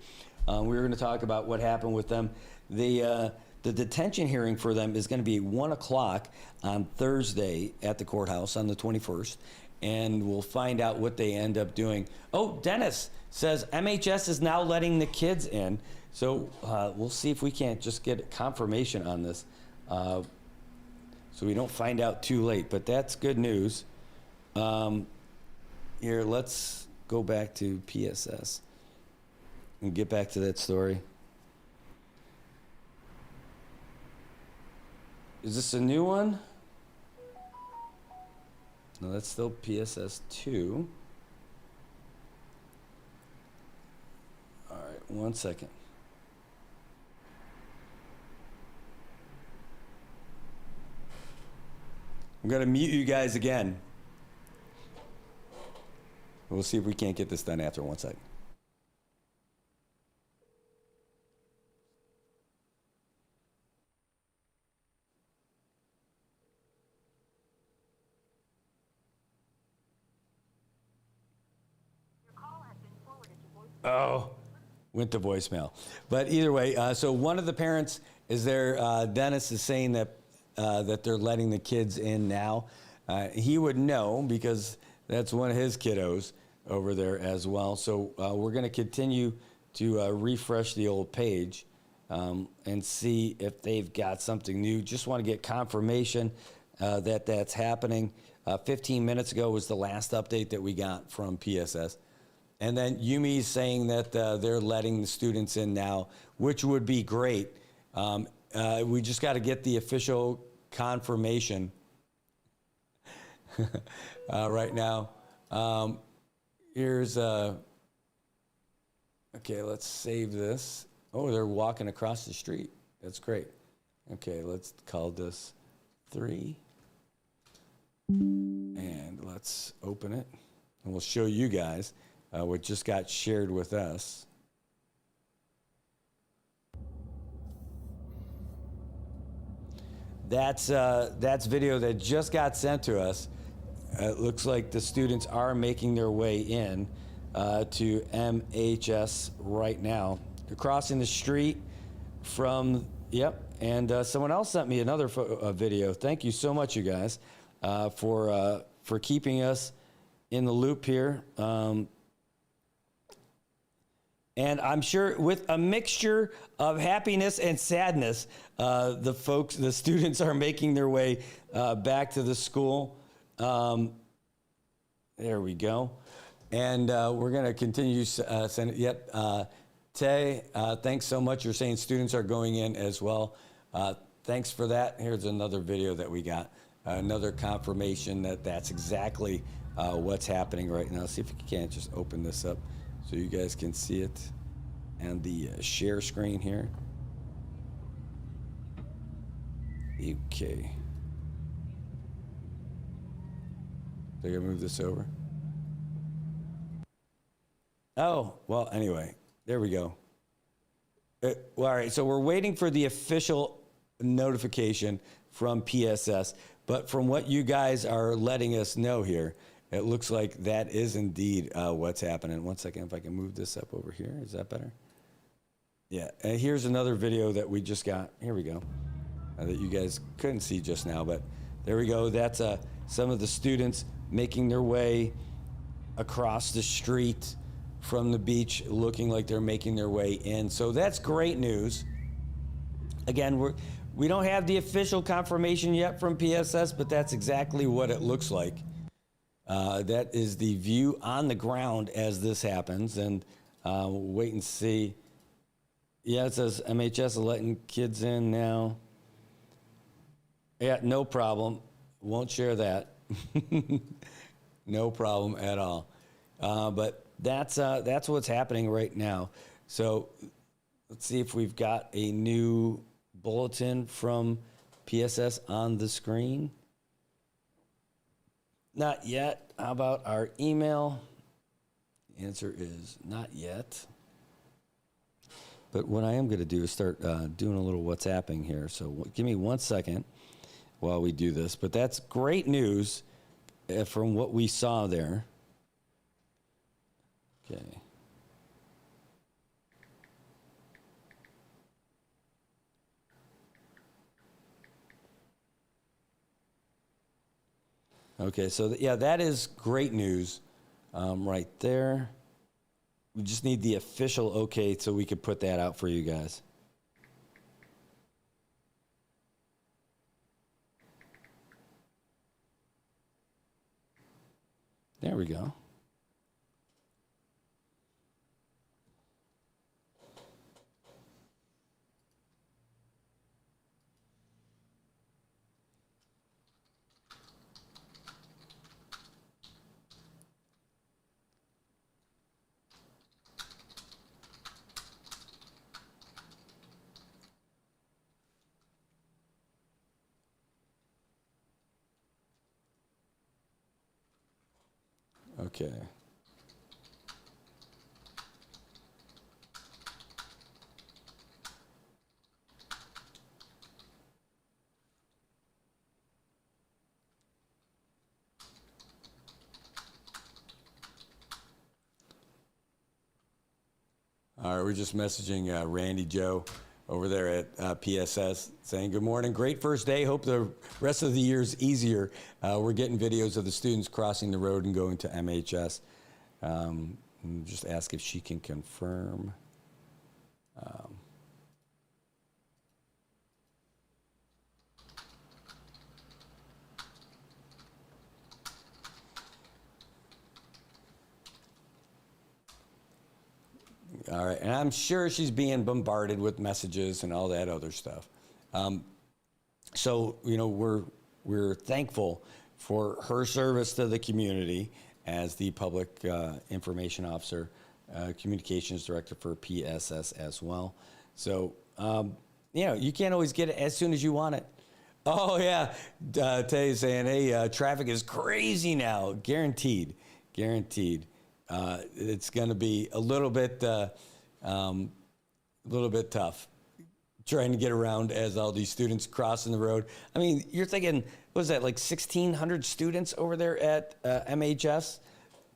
We were going to talk about what happened with them. The detention hearing for them is going to be 1 o'clock on Thursday at the courthouse on the 21st, and we'll find out what they end up doing. Oh, Dennis says MHS is now letting the kids in, so we'll see if we can't just get confirmation on this so we don't find out too late, but that's good news. Here, let's go back to PSS and get back to that story. Is this a new one? No, that's still PSS 2. All right, 1 second. I'm going to mute you guys again. We'll see if we can't get this done after 1 second. Oh, went to voicemail. But either way, so one of the parents is there. Dennis is saying that that they're letting the kids in now. He would know because that's one of his kiddos over there as well. So we're going to continue to refresh the old page and see if they've got something new. Just want to get confirmation that that's happening. 15 minutes ago was the last update that we got from PSS. And then Yumi's saying that they're letting the students in now, which would be great. We just got to get the official confirmation right now. Here's, okay, let's save this. Oh, they're walking across the street. That's great. Okay, let's call this 3. And let's open it. And we'll show you guys what just got shared with us. That's video that just got sent to us. It looks like the students are making their way in to MHS right now. They're crossing the street from, yep, and someone else sent me another video. Thank you so much, you guys, for keeping us in the loop here. And I'm sure with a mixture of happiness and sadness, the students are making their way back to the school. There we go. And we're going to continue to send it. Yep. Tay, thanks so much. You're saying students are going in as well. Thanks for that. Here's another video that we got. Another confirmation that that's exactly what's happening right now. See if you can't just open this up so you guys can see it. And the share screen here. Okay. So I gotta move this over. Oh, well, anyway, there we go. Well, all right, so we're waiting for the official notification from PSS, but from what you guys are letting us know here, it looks like that is indeed what's happening. 1 second, if I can move this up over here. Is that better? Yeah, and here's another video that we just got. Here we go. That you guys couldn't see just now, but there we go. That's some of the students making their way across the street from the beach, looking like they're making their way in. So that's great news. Again, we don't have the official confirmation yet from PSS, but that's exactly what it looks like. That is the view on the ground as this happens, and we'll wait and see. Yeah, it says MHS is letting kids in now. Yeah, no problem. Won't share that. No problem at all. But that's what's happening right now. So let's see if we've got a new bulletin from PSS on the screen. Not yet. How about our email? The answer is not yet. But what I am going to do is start doing a little WhatsApping here. So give me 1 second while we do this. But that's great news from what we saw there. Okay. Okay, so yeah, that is great news right there. We just need the official okay so we could put that out for you guys. There we go. Okay. All right, we're just messaging Randy Joe over there at PSS saying, good morning, great first day. Hope the rest of the year's easier. We're getting videos of the students crossing the road and going to MHS. Just ask if she can confirm. All right, and I'm sure she's being bombarded with messages and all that other stuff. So, you know, we're thankful for her service to the community as the Public Information Officer, Communications Director for PSS as well. So, you know, you can't always get it as soon as you want it. Oh, yeah, Tay saying, hey, traffic is crazy now. Guaranteed, guaranteed. It's going to be a little bit tough trying to get around as all these students crossing the road. I mean, you're thinking, what was that, like 1,600 students over there at MHS?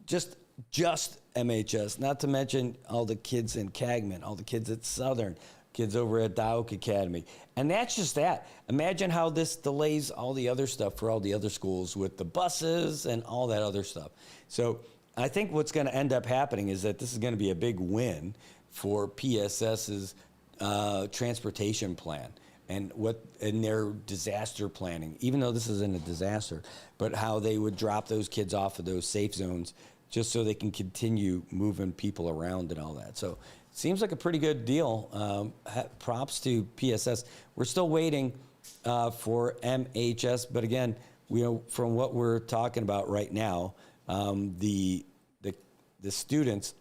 Just MHS, not to mention all the kids in Cagman, all the kids at Southern, kids over at Doak Academy. And that's just that. Imagine how this delays all the other stuff for all the other schools with the buses and all that other stuff. So I think what's going to end up happening is that this is going to be a big win for PSS's transportation plan and their disaster planning, even though this isn't a disaster, but how they would drop those kids off of those safe zones just so they can continue moving people around and all that. So it seems like a pretty good deal. Props to PSS. We're still waiting for MHS, but again, from what we're talking about right now, the students,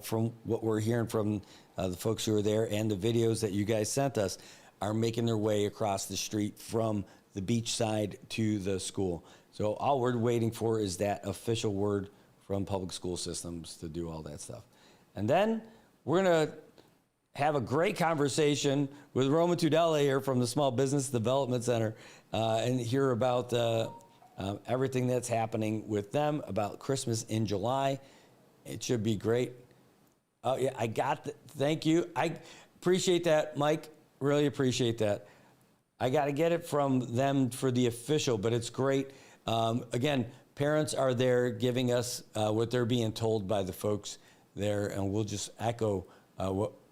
from what we're hearing from the folks who are there and the videos that you guys sent us, are making their way across the street from the beach side to the school. So all we're waiting for is that official word from public school systems to do all that stuff. And then we're going to have a great conversation with Roman Tudela here from the Small Business Development Center and hear about everything that's happening with them, about Christmas in July. It should be great. Oh, yeah, I got thank you. I appreciate that, Mike. Really appreciate that. I got to get it from them for the official, but it's great. Again, parents are there giving us what they're being told by the folks there, and we'll just echo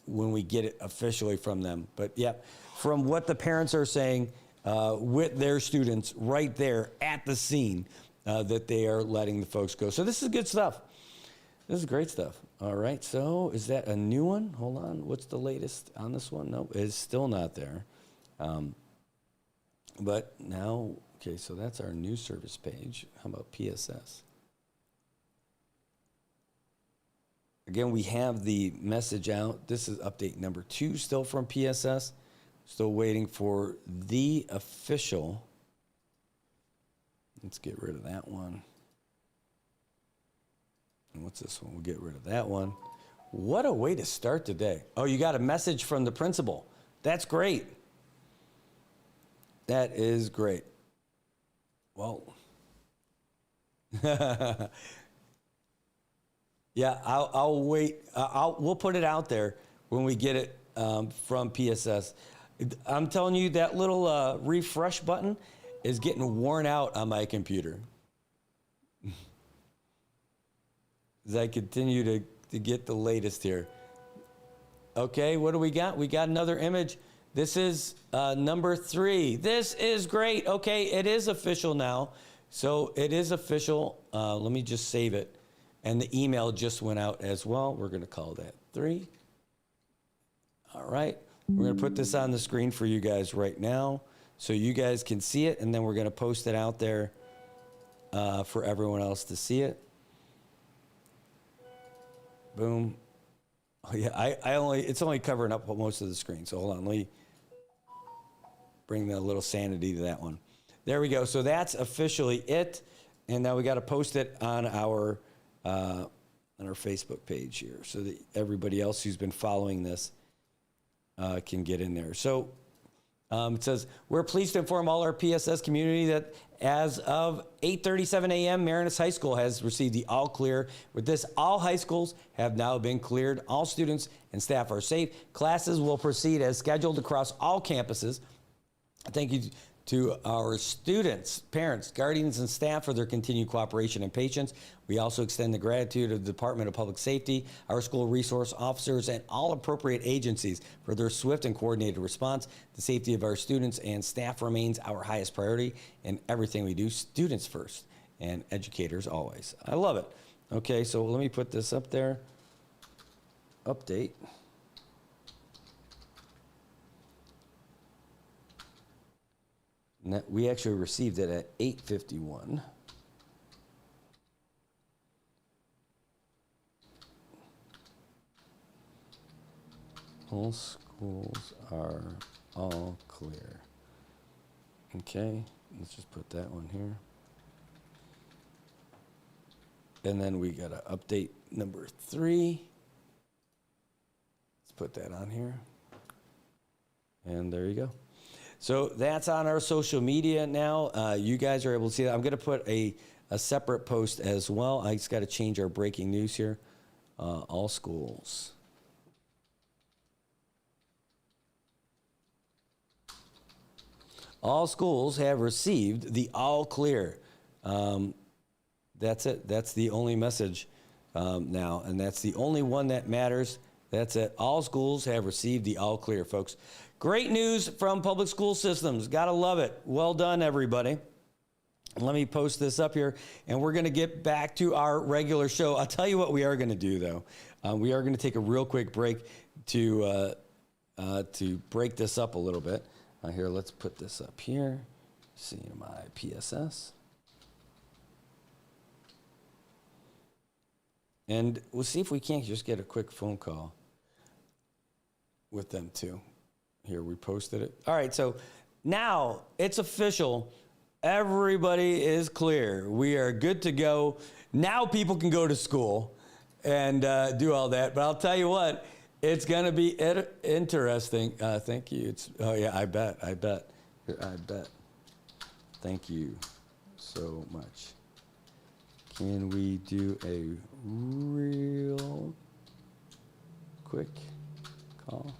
when we get it officially from them. But yeah, from what the parents are saying with their students right there at the scene, that they are letting the folks go. So this is good stuff. This is great stuff. All right, so is that a new one? Hold on, what's the latest on this one? No, it's still not there. But now, okay, so that's our news service page. How about PSS? Again, we have the message out. This is update number 2 still from PSS. Still waiting for the official. Let's get rid of that one. And what's this one? We'll get rid of that one. What a way to start the day. Oh, you got a message from the principal. That's great. That is great. Well, yeah, I'll wait. We'll put it out there when we get it from PSS. I'm telling you, that little refresh button is getting worn out on my computer. As I continue to get the latest here. Okay, what do we got? We got another image. This is number 3. This is great. Okay, it is official now. So it is official. Let me just save it. And the email just went out as well. We're going to call that 3. All right. We're going to put this on the screen for you guys right now so you guys can see it. And then we're going to post it out there for everyone else to see it. Boom. Oh yeah, it's only covering up most of the screen. So hold on, let me bring a little sanity to that one. There we go. So that's officially it. And now we got to post it on our Facebook page here so that everybody else who's been following this can get in there. So it says, we're pleased to inform all our PSS community that as of 8:37 a.m., Marianas High School has received the all clear. With this, all high schools have now been cleared. All students and staff are safe. Classes will proceed as scheduled across all campuses. Thank you to our students, parents, guardians, and staff for their continued cooperation and patience. We also extend the gratitude of the Department of Public Safety, our school resource officers, and all appropriate agencies for their swift and coordinated response. The safety of our students and staff remains our highest priority in everything we do. Students first and educators always. I love it. Okay, so let me put this up there. Update. We actually received it at 8:51. All schools are all clear. Okay, let's just put that one here. And then we got to update number 3. Let's put that on here. And there you go. So that's on our social media now. You guys are able to see that. I'm going to put a separate post as well. I just got to change our breaking news here. All schools. All schools have received the all clear. That's it. That's the only message now. And that's the only one that matters. That's it. All schools have received the all clear, folks. Great news from public school systems. Gotta love it. Well done, everybody. Let me post this up here, and we're going to get back to our regular show. I'll tell you what we are going to do, though. We are going to take a real quick break to break this up a little bit. Here, let's put this up here. CMI PSS. And we'll see if we can't just get a quick phone call with them, too. Here, we posted it. All right, so now it's official. Everybody is clear. We are good to go. Now people can go to school and do all that. But I'll tell you what, it's going to be interesting. Thank you. Oh, yeah, I bet. Thank you so much. Can we do a real quick call?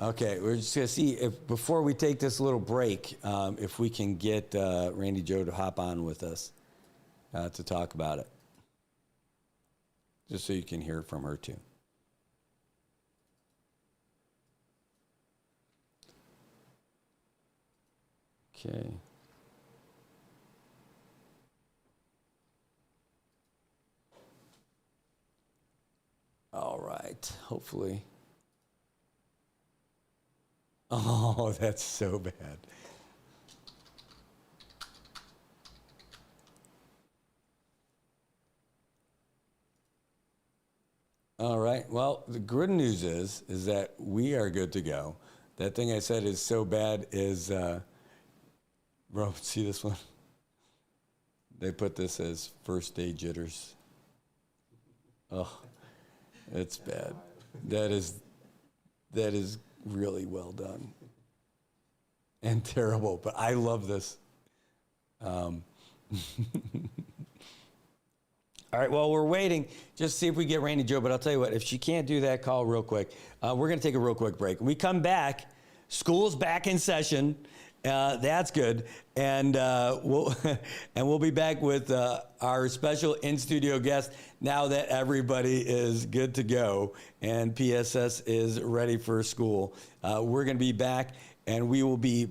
Okay, we're just going to see if before we take this little break, if we can get Randy Joe to hop on with us to talk about it. Just so you can hear from her too. Okay. All right, hopefully. Oh, that's so bad. All right. Well, the good news is that we are good to go. That thing I said is so bad is, bro, see this one? They put this as first day jitters. Oh, it's bad. That is really well done and terrible, but I love this. All right, well, we're waiting just to see if we get Randy Jo, but I'll tell you what, if she can't do that, call real quick. We're going to take a real quick break. When we come back, school's back in session. That's good. And we'll be back with our special in-studio guest now that everybody is good to go and PSS is ready for school. We're going to be back, and we will be...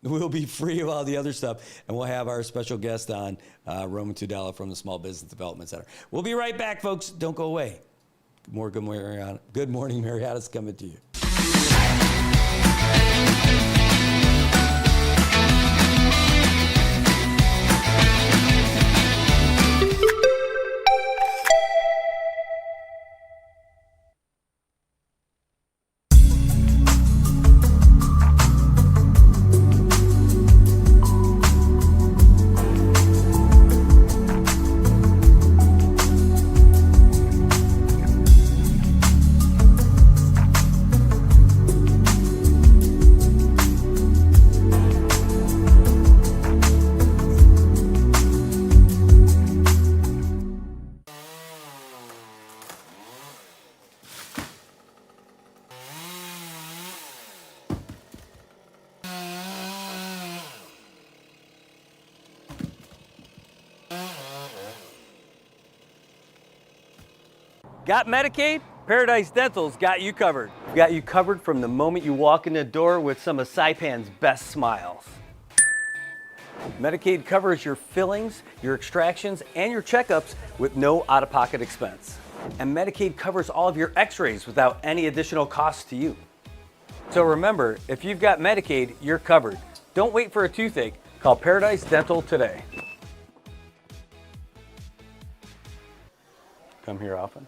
we'll be free of all the other stuff, and we'll have our special guest on, Roman Tudela from the Small Business Development Center. We'll be right back, folks. Don't go away. Good morning, Marianas coming to you. Got Medicaid? Paradise Dental's got you covered. Got you covered from the moment you walk in the door with some of Saipan's best smiles. Medicaid covers your fillings, your extractions, and your checkups with no out-of-pocket expense. And Medicaid covers all of your x-rays without any additional cost to you. So remember, if you've got Medicaid, you're covered. Don't wait for a toothache. Call Paradise Dental today. Come here often.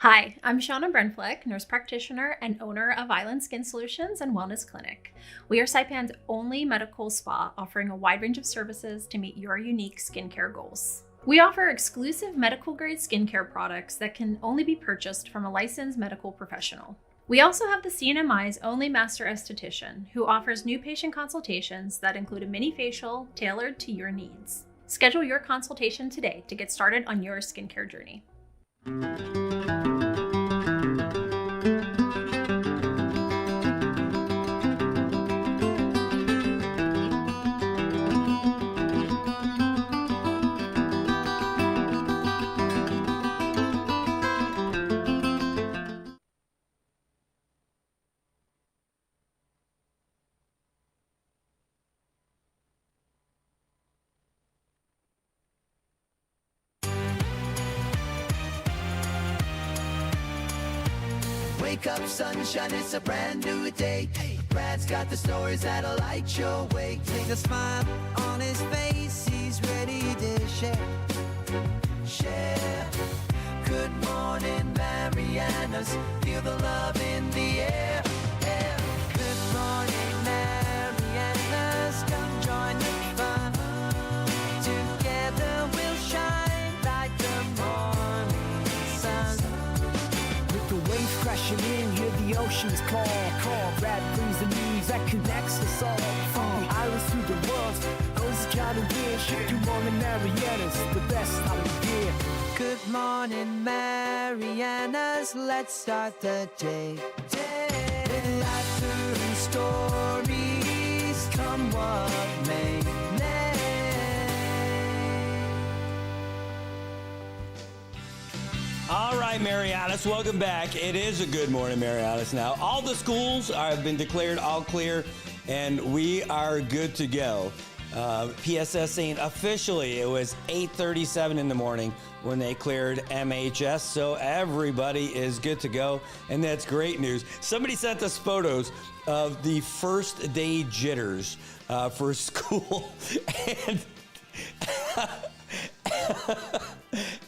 Hi, I'm Shauna Brenfleck, nurse practitioner and owner of Island Skin Solutions and Wellness Clinic. We are Saipan's only medical spa offering a wide range of services to meet your unique skincare goals. We offer exclusive medical grade skincare products that can only be purchased from a licensed medical professional. We also have the CNMI's only master esthetician who offers new patient consultations that include a mini facial tailored to your needs. Schedule your consultation today to get started on your skincare journey. Wake up, sunshine, it's a brand new day. Brad's got the stories that'll light your way. Take a smile on his face, he's ready to share. Share. Good morning, Marianas. Feel the love in the air. Yeah. Good morning, Marianas. Come join the fun. Together we'll shine like the morning sun. With the waves crashing in, hear the oceans call. Brad brings the news that connects us all. From the islands to the world. Good morning, Marianas, the best time of year. Good morning, Marianas. Let's start the day. With laughter and stories, come what may. All right, Marianas, welcome back. It is a Good Morning Marianas now. All the schools have been declared all clear, and we are good to go. PSS saying officially it was 8:37 in the morning when they cleared MHS, so everybody is good to go, and that's great news. Somebody sent us photos of the first day jitters for school, and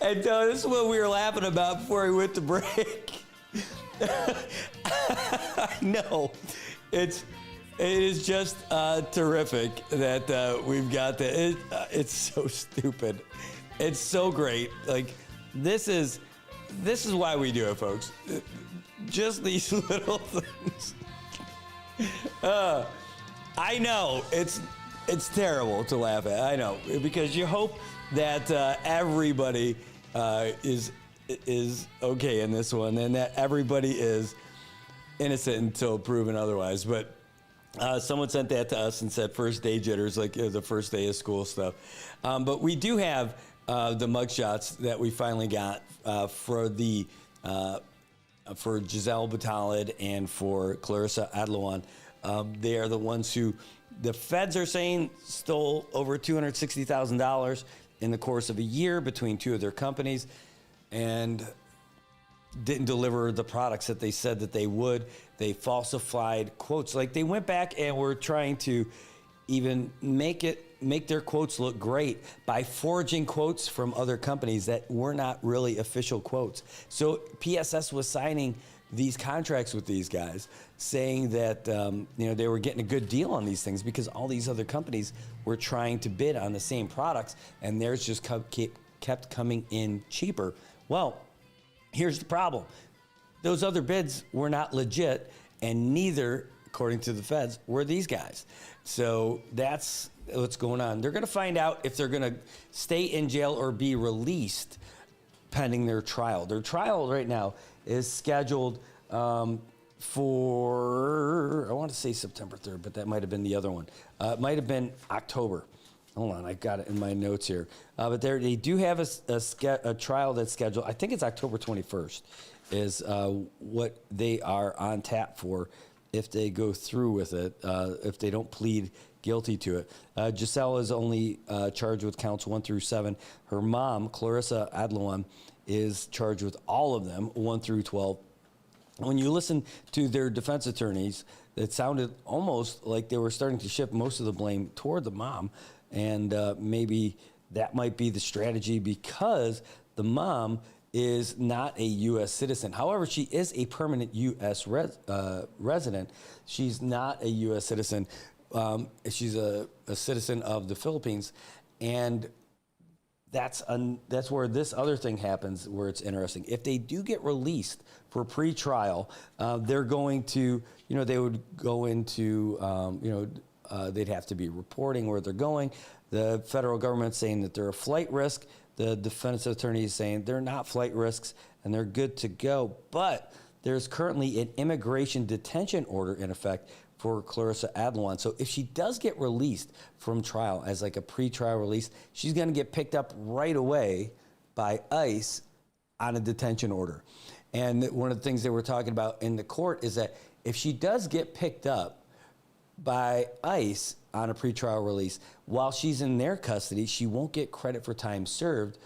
and this is what we were laughing about before we went to break. No, it is just terrific that we've got that. It's so stupid. It's so great. Like this is why we do it, folks. Just these little things. I know it's terrible to laugh at. I know, because you hope that everybody is okay in this one, and that everybody is innocent until proven otherwise. But someone sent that to us and said first day jitters, like the first day of school stuff. But we do have the mugshots that we finally got for Giselle Batalid and for Clarissa Adloan. They are the ones who the feds are saying stole over $260,000 in the course of a year between two of their companies and didn't deliver the products that they said that they would. They falsified quotes. Like they went back and were trying to even make their quotes look great by forging quotes from other companies that were not really official quotes. So PSS was signing these contracts with these guys, saying that they were getting a good deal on these things because all these other companies were trying to bid on the same products, and theirs just kept coming in cheaper. Well, here's the problem: those other bids were not legit, and neither, according to the feds, were these guys. So that's what's going on. They're going to find out if they're going to stay in jail or be released pending their trial. Their trial right now is scheduled for, I want to say September 3rd, but that might have been the other one. It might have been October. Hold on, I got it in my notes here. But they do have a trial that's scheduled. I think it's October 21st is what they are on tap for if they go through with it, if they don't plead guilty to it. Giselle is only charged with counts 1 through 7. Her mom, Clarissa Adloan, is charged with all of them, 1 through 12. When you listen to their defense attorneys, it sounded almost like they were starting to shift most of the blame toward the mom, and maybe that might be the strategy because the mom is not a U.S. citizen. However, she is a permanent U.S. resident. She's not a U.S. citizen. She's a citizen of the Philippines, and that's where this other thing happens, where it's interesting. If they do get released for pre-trial, they're going to, they would go into, they'd have to be reporting where they're going. The federal government's saying that they're a flight risk. The defense attorney is saying they're not flight risks and they're good to go. But there's currently an immigration detention order in effect for Clarissa Adloan. So if she does get released from trial as like a pre-trial release, she's going to get picked up right away by ICE on a detention order. And one of the things that we're talking about in the court is that if she does get picked up by ICE on a pre-trial release, while she's in their custody, she won't get credit for time served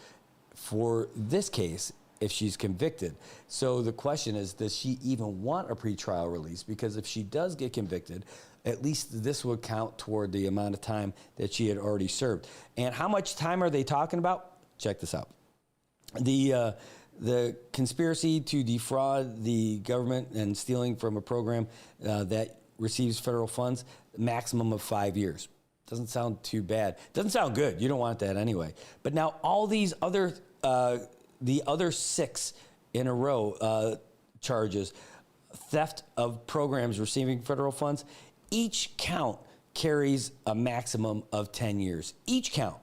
for this case if she's convicted. So the question is, does she even want a pretrial release? Because if she does get convicted, at least this would count toward the amount of time that she had already served. And how much time are they talking about? Check this out. The conspiracy to defraud the government and stealing from a program that receives federal funds, maximum of 5 years. Doesn't sound too bad. Doesn't sound good. You don't want that anyway. But now all these other the other 6 in a row charges, theft of programs receiving federal funds, each count carries a maximum of 10 years. Each count.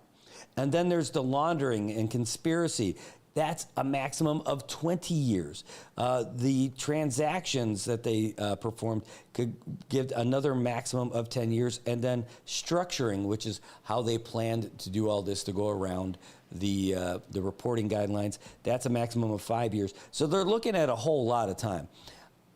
And then there's the laundering and conspiracy. That's a maximum of 20 years. The transactions that they performed could give another maximum of 10 years. And then structuring, which is how they planned to do all this to go around the reporting guidelines, that's a maximum of 5 years. So they're looking at a whole lot of time.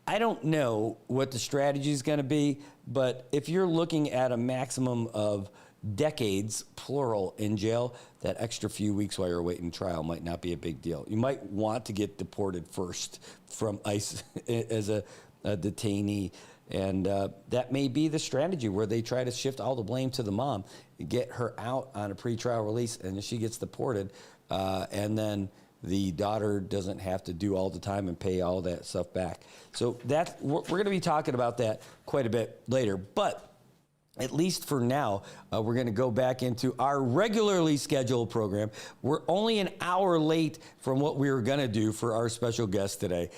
I don't know what the strategy is going to be, but if you're looking at a maximum of decades, plural, in jail, that extra few weeks while you're waiting trial might not be a big deal. You might want to get deported first from ICE as a detainee, and that may be the strategy where they try to shift all the blame to the mom, get her out on a pretrial release, and she gets deported, and then the daughter doesn't have to do all the time and pay all that stuff back. So we're going to be talking about that quite a bit later, but at least for now, we're going to go back into our regularly scheduled program. We're only an hour late from what we were going to do for our special guest today,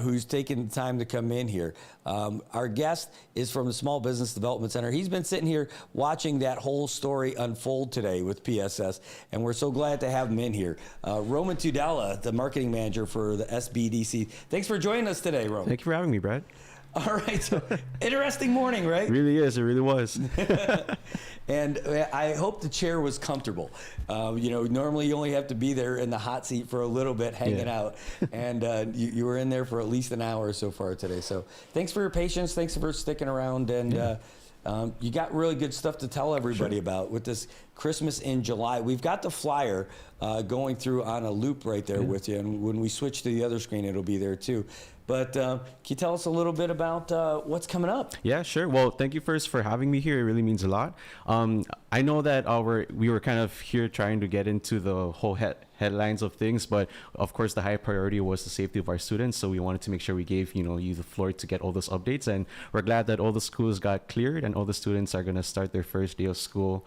who's taken the time to come in here. Our guest is from the Small Business Development Center. He's been sitting here watching that whole story unfold today with PSS, and we're so glad to have him in here. Roman Tudela, the marketing manager for the SBDC. Thanks for joining us today, Roman. Thank you for having me, Brad. All right, so interesting morning, right? It really is. It really was. And I hope the chair was comfortable. Normally you only have to be there in the hot seat for a little bit, hanging out, and you were in there for at least an hour so far today. So thanks for your patience. Thanks for sticking around, and you got really good stuff to tell everybody about with this Christmas in July. We've got the flyer going through on a loop right there with you, and when we switch to the other screen, it'll be there too. But can you tell us a little bit about what's coming up? Yeah, sure. Well, thank you first for having me here. It really means a lot. I know that we were kind of here trying to get into the whole headlines of things, but of course the high priority was the safety of our students. So we wanted to make sure we gave you the floor to get all those updates, and we're glad that all the schools got cleared and all the students are going to start their first day of school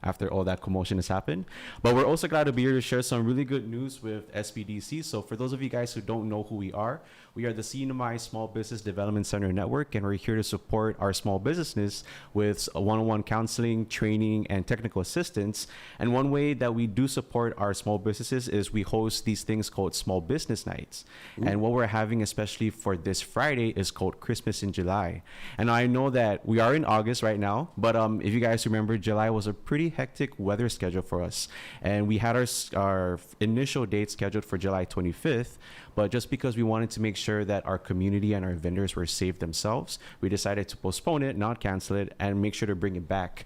after all that commotion has happened. But we're also glad to be here to share some really good news with SBDC. So for those of you guys who don't know who we are the CNMI Small Business Development Center Network, and we're here to support our small businesses with one-on-one counseling, training, and technical assistance. And one way that we do support our small businesses is we host these things called Small Business Nights. Ooh. And what we're having, especially for this Friday, is called Christmas in July. And I know that we are in August right now, but if you guys remember, July was a pretty hectic weather schedule for us. And we had our initial date scheduled for July 25th, but just because we wanted to make sure that our community and our vendors were safe themselves, we decided to postpone it, not cancel it, and make sure to bring it back.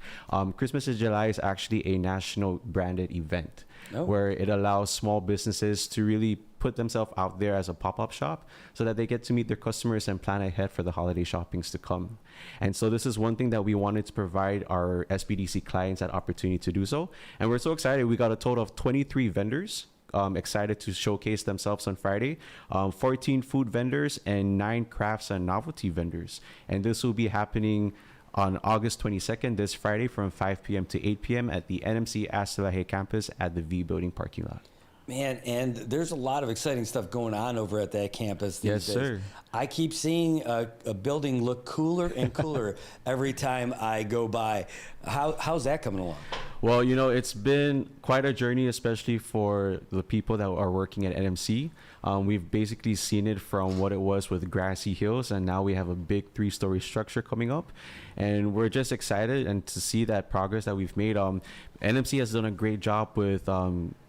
Christmas in July is actually a national branded event where it allows small businesses to really put themselves out there as a pop-up shop so that they get to meet their customers and plan ahead for the holiday shoppings to come. And so this is one thing that we wanted to provide our SBDC clients that opportunity to do so. And we're so excited. We got a total of 23 vendors excited to showcase themselves on Friday, 14 food vendors and 9 crafts and novelty vendors. And this will be happening on August 22nd, this Friday, from 5 p.m. to 8 p.m. at the NMC Astelaje campus at the V Building parking lot. Man, and there's a lot of exciting stuff going on over at that campus these days. Yes, sir. I keep seeing a building look cooler and cooler every time I go by. How's that coming along? Well, it's been quite a journey, especially for the people that are working at NMC. We've basically seen it from what it was with grassy hills, and now we have a big 3-story structure coming up. And we're just excited and to see that progress that we've made. NMC has done a great job with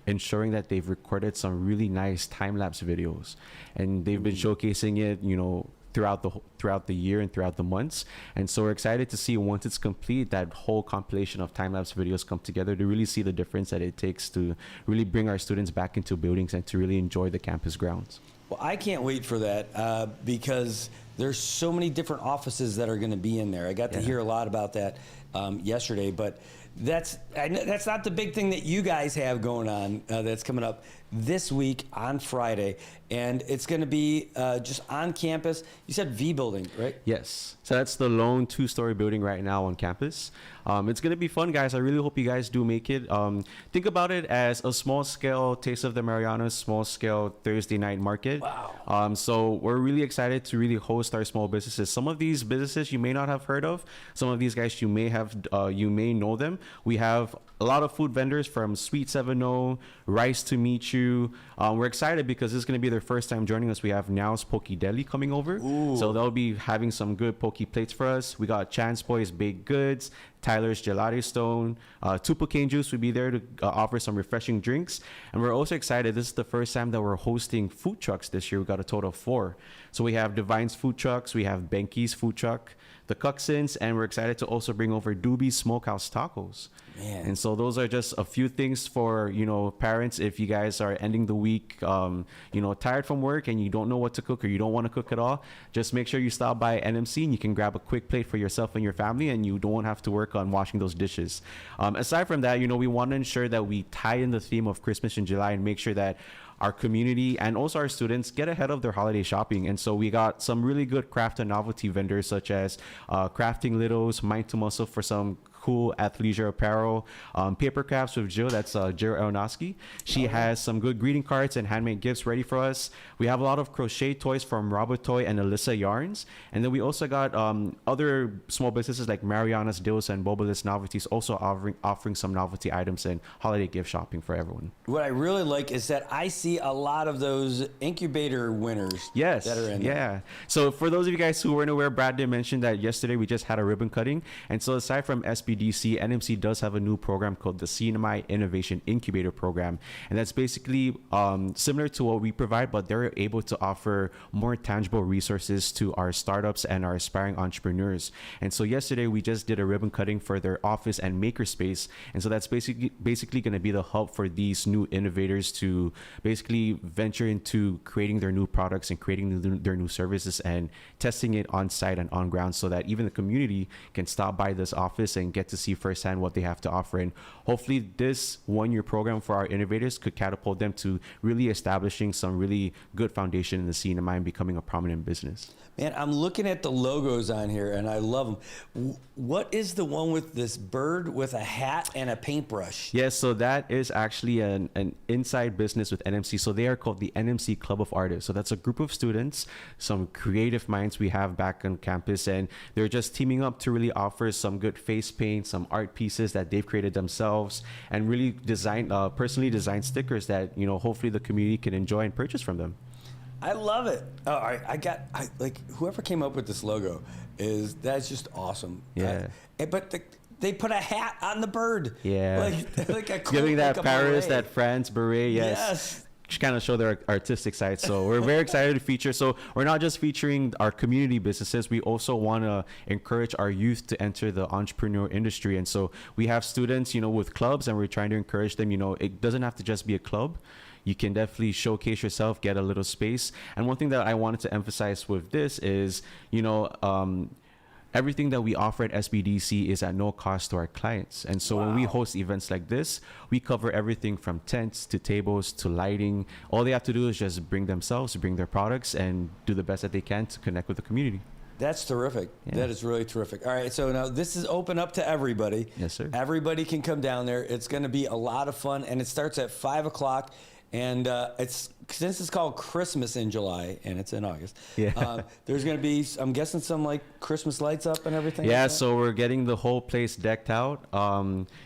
ensuring that they've recorded some really nice time-lapse videos, and they've been showcasing it, throughout the year and throughout the months. And so we're excited to see, once it's complete, that whole compilation of time-lapse videos come together to really see the difference that it takes to really bring our students back into buildings and to really enjoy the campus grounds. Well, I can't wait for that because there's so many different offices that are going to be in there. I got to hear a lot about that yesterday, but that's not the big thing that you guys have going on that's coming up this week on Friday, and it's going to be just on campus. You said V Building, right? Yes. So that's the lone 2-story building right now on campus. It's going to be fun, guys. I really hope you guys do make it. Think about it as a small-scale Taste of the Marianas, small-scale Thursday night market. Wow. So we're really excited to really host host our small businesses. Some of these businesses you may not have heard of. Some of these guys you may know them. We have a lot of food vendors from Sweet 7-0, Rice to Meet You. We're excited because this is going to be their first time joining us. We have Now's Poke Deli coming over. So they'll be having some good poke plates for us. We got Chance Boy's Baked Goods, Tyler's Gelati Stone, Tupo Cane Juice will be there to offer some refreshing drinks. And we're also excited. This is the first time that we're hosting food trucks this year. We got a total of 4. So we have Divine's Food Trucks, we have Benki's Food Truck, the Cuxins, and we're excited to also bring over Doobie's Smokehouse Tacos. Man. And so those are just a few things for, parents. If you guys are ending the week, tired from work and you don't know what to cook or you don't want to cook at all, just make sure you stop by NMC and you can grab a quick plate for yourself and your family, and you don't have to work on washing those dishes. Aside from that, we want to ensure that we tie in the theme of Christmas in July and make sure that our community and also our students get ahead of their holiday shopping. And so we got some really good craft and novelty vendors such as Crafting Littles, Mind to Muscle for some cool athleisure apparel, paper crafts with Jill, that's Jill Aronofsky. She has some good greeting cards and handmade gifts ready for us. We have a lot of crochet toys from Robotoy and Alyssa Yarns. And then we also got other small businesses like Marianas, Dills, and Bobalist Novelties also offering some novelty items and holiday gift shopping for everyone. What I really like is that I see a lot of those incubator winners that are in there. So for those of you guys who weren't aware, Brad did mention that yesterday we just had a ribbon cutting. And so aside from SBDC, NMC does have a new program called the CNMI Innovation Incubator Program. And that's basically similar to what we provide, but they're able to offer more tangible resources to our startups and our aspiring entrepreneurs. And so yesterday we just did a ribbon cutting for their office and makerspace. And so that's basically going to be the hub for these new innovators to basically venture into creating their new products and creating their new services and testing it on site and on ground so that even the community can stop by this office and get to see firsthand what they have to offer. And hopefully this one-year program for our innovators could catapult them to really establishing some really good foundation in the scene and becoming a prominent business. Man, I'm looking at the logos on here and I love them. What is the one with this bird with a hat and a paintbrush? Yes, so that is actually an inside business with NMC. So they are called the NMC Club of Artists. So that's a group of students, some creative minds we have back on campus, and they're just teaming up to really offer some good face paint, some art pieces that they've created themselves, and really personally designed stickers that, hopefully the community can enjoy and purchase from them. I love it. Oh, all right, whoever came up with this logo that's just awesome. Yeah. But they put a hat on the bird. Yeah. Like a cool, giving that like Paris, beret. that France beret. Yes. To kind of show their artistic side. So we're very excited to feature. So we're not just featuring our community businesses. We also want to encourage our youth to enter the entrepreneur industry. And so we have students, with clubs, and we're trying to encourage them. It doesn't have to just be a club. You can definitely showcase yourself, get a little space. And one thing that I wanted to emphasize with this is, everything that we offer at SBDC is at no cost to our clients. And so when we host events like this, we cover everything from tents to tables to lighting. All they have to do is just bring themselves, bring their products, and do the best that they can to connect with the community. That's terrific. Yeah. That is really terrific. All right, so now this is open up to everybody. Yes, sir. Everybody can come down there. It's going to be a lot of fun, and it starts at 5 o'clock. And since it's called Christmas in July and it's in August, there's going to be, I'm guessing, some Christmas lights up and everything. Yeah, like so we're getting the whole place decked out.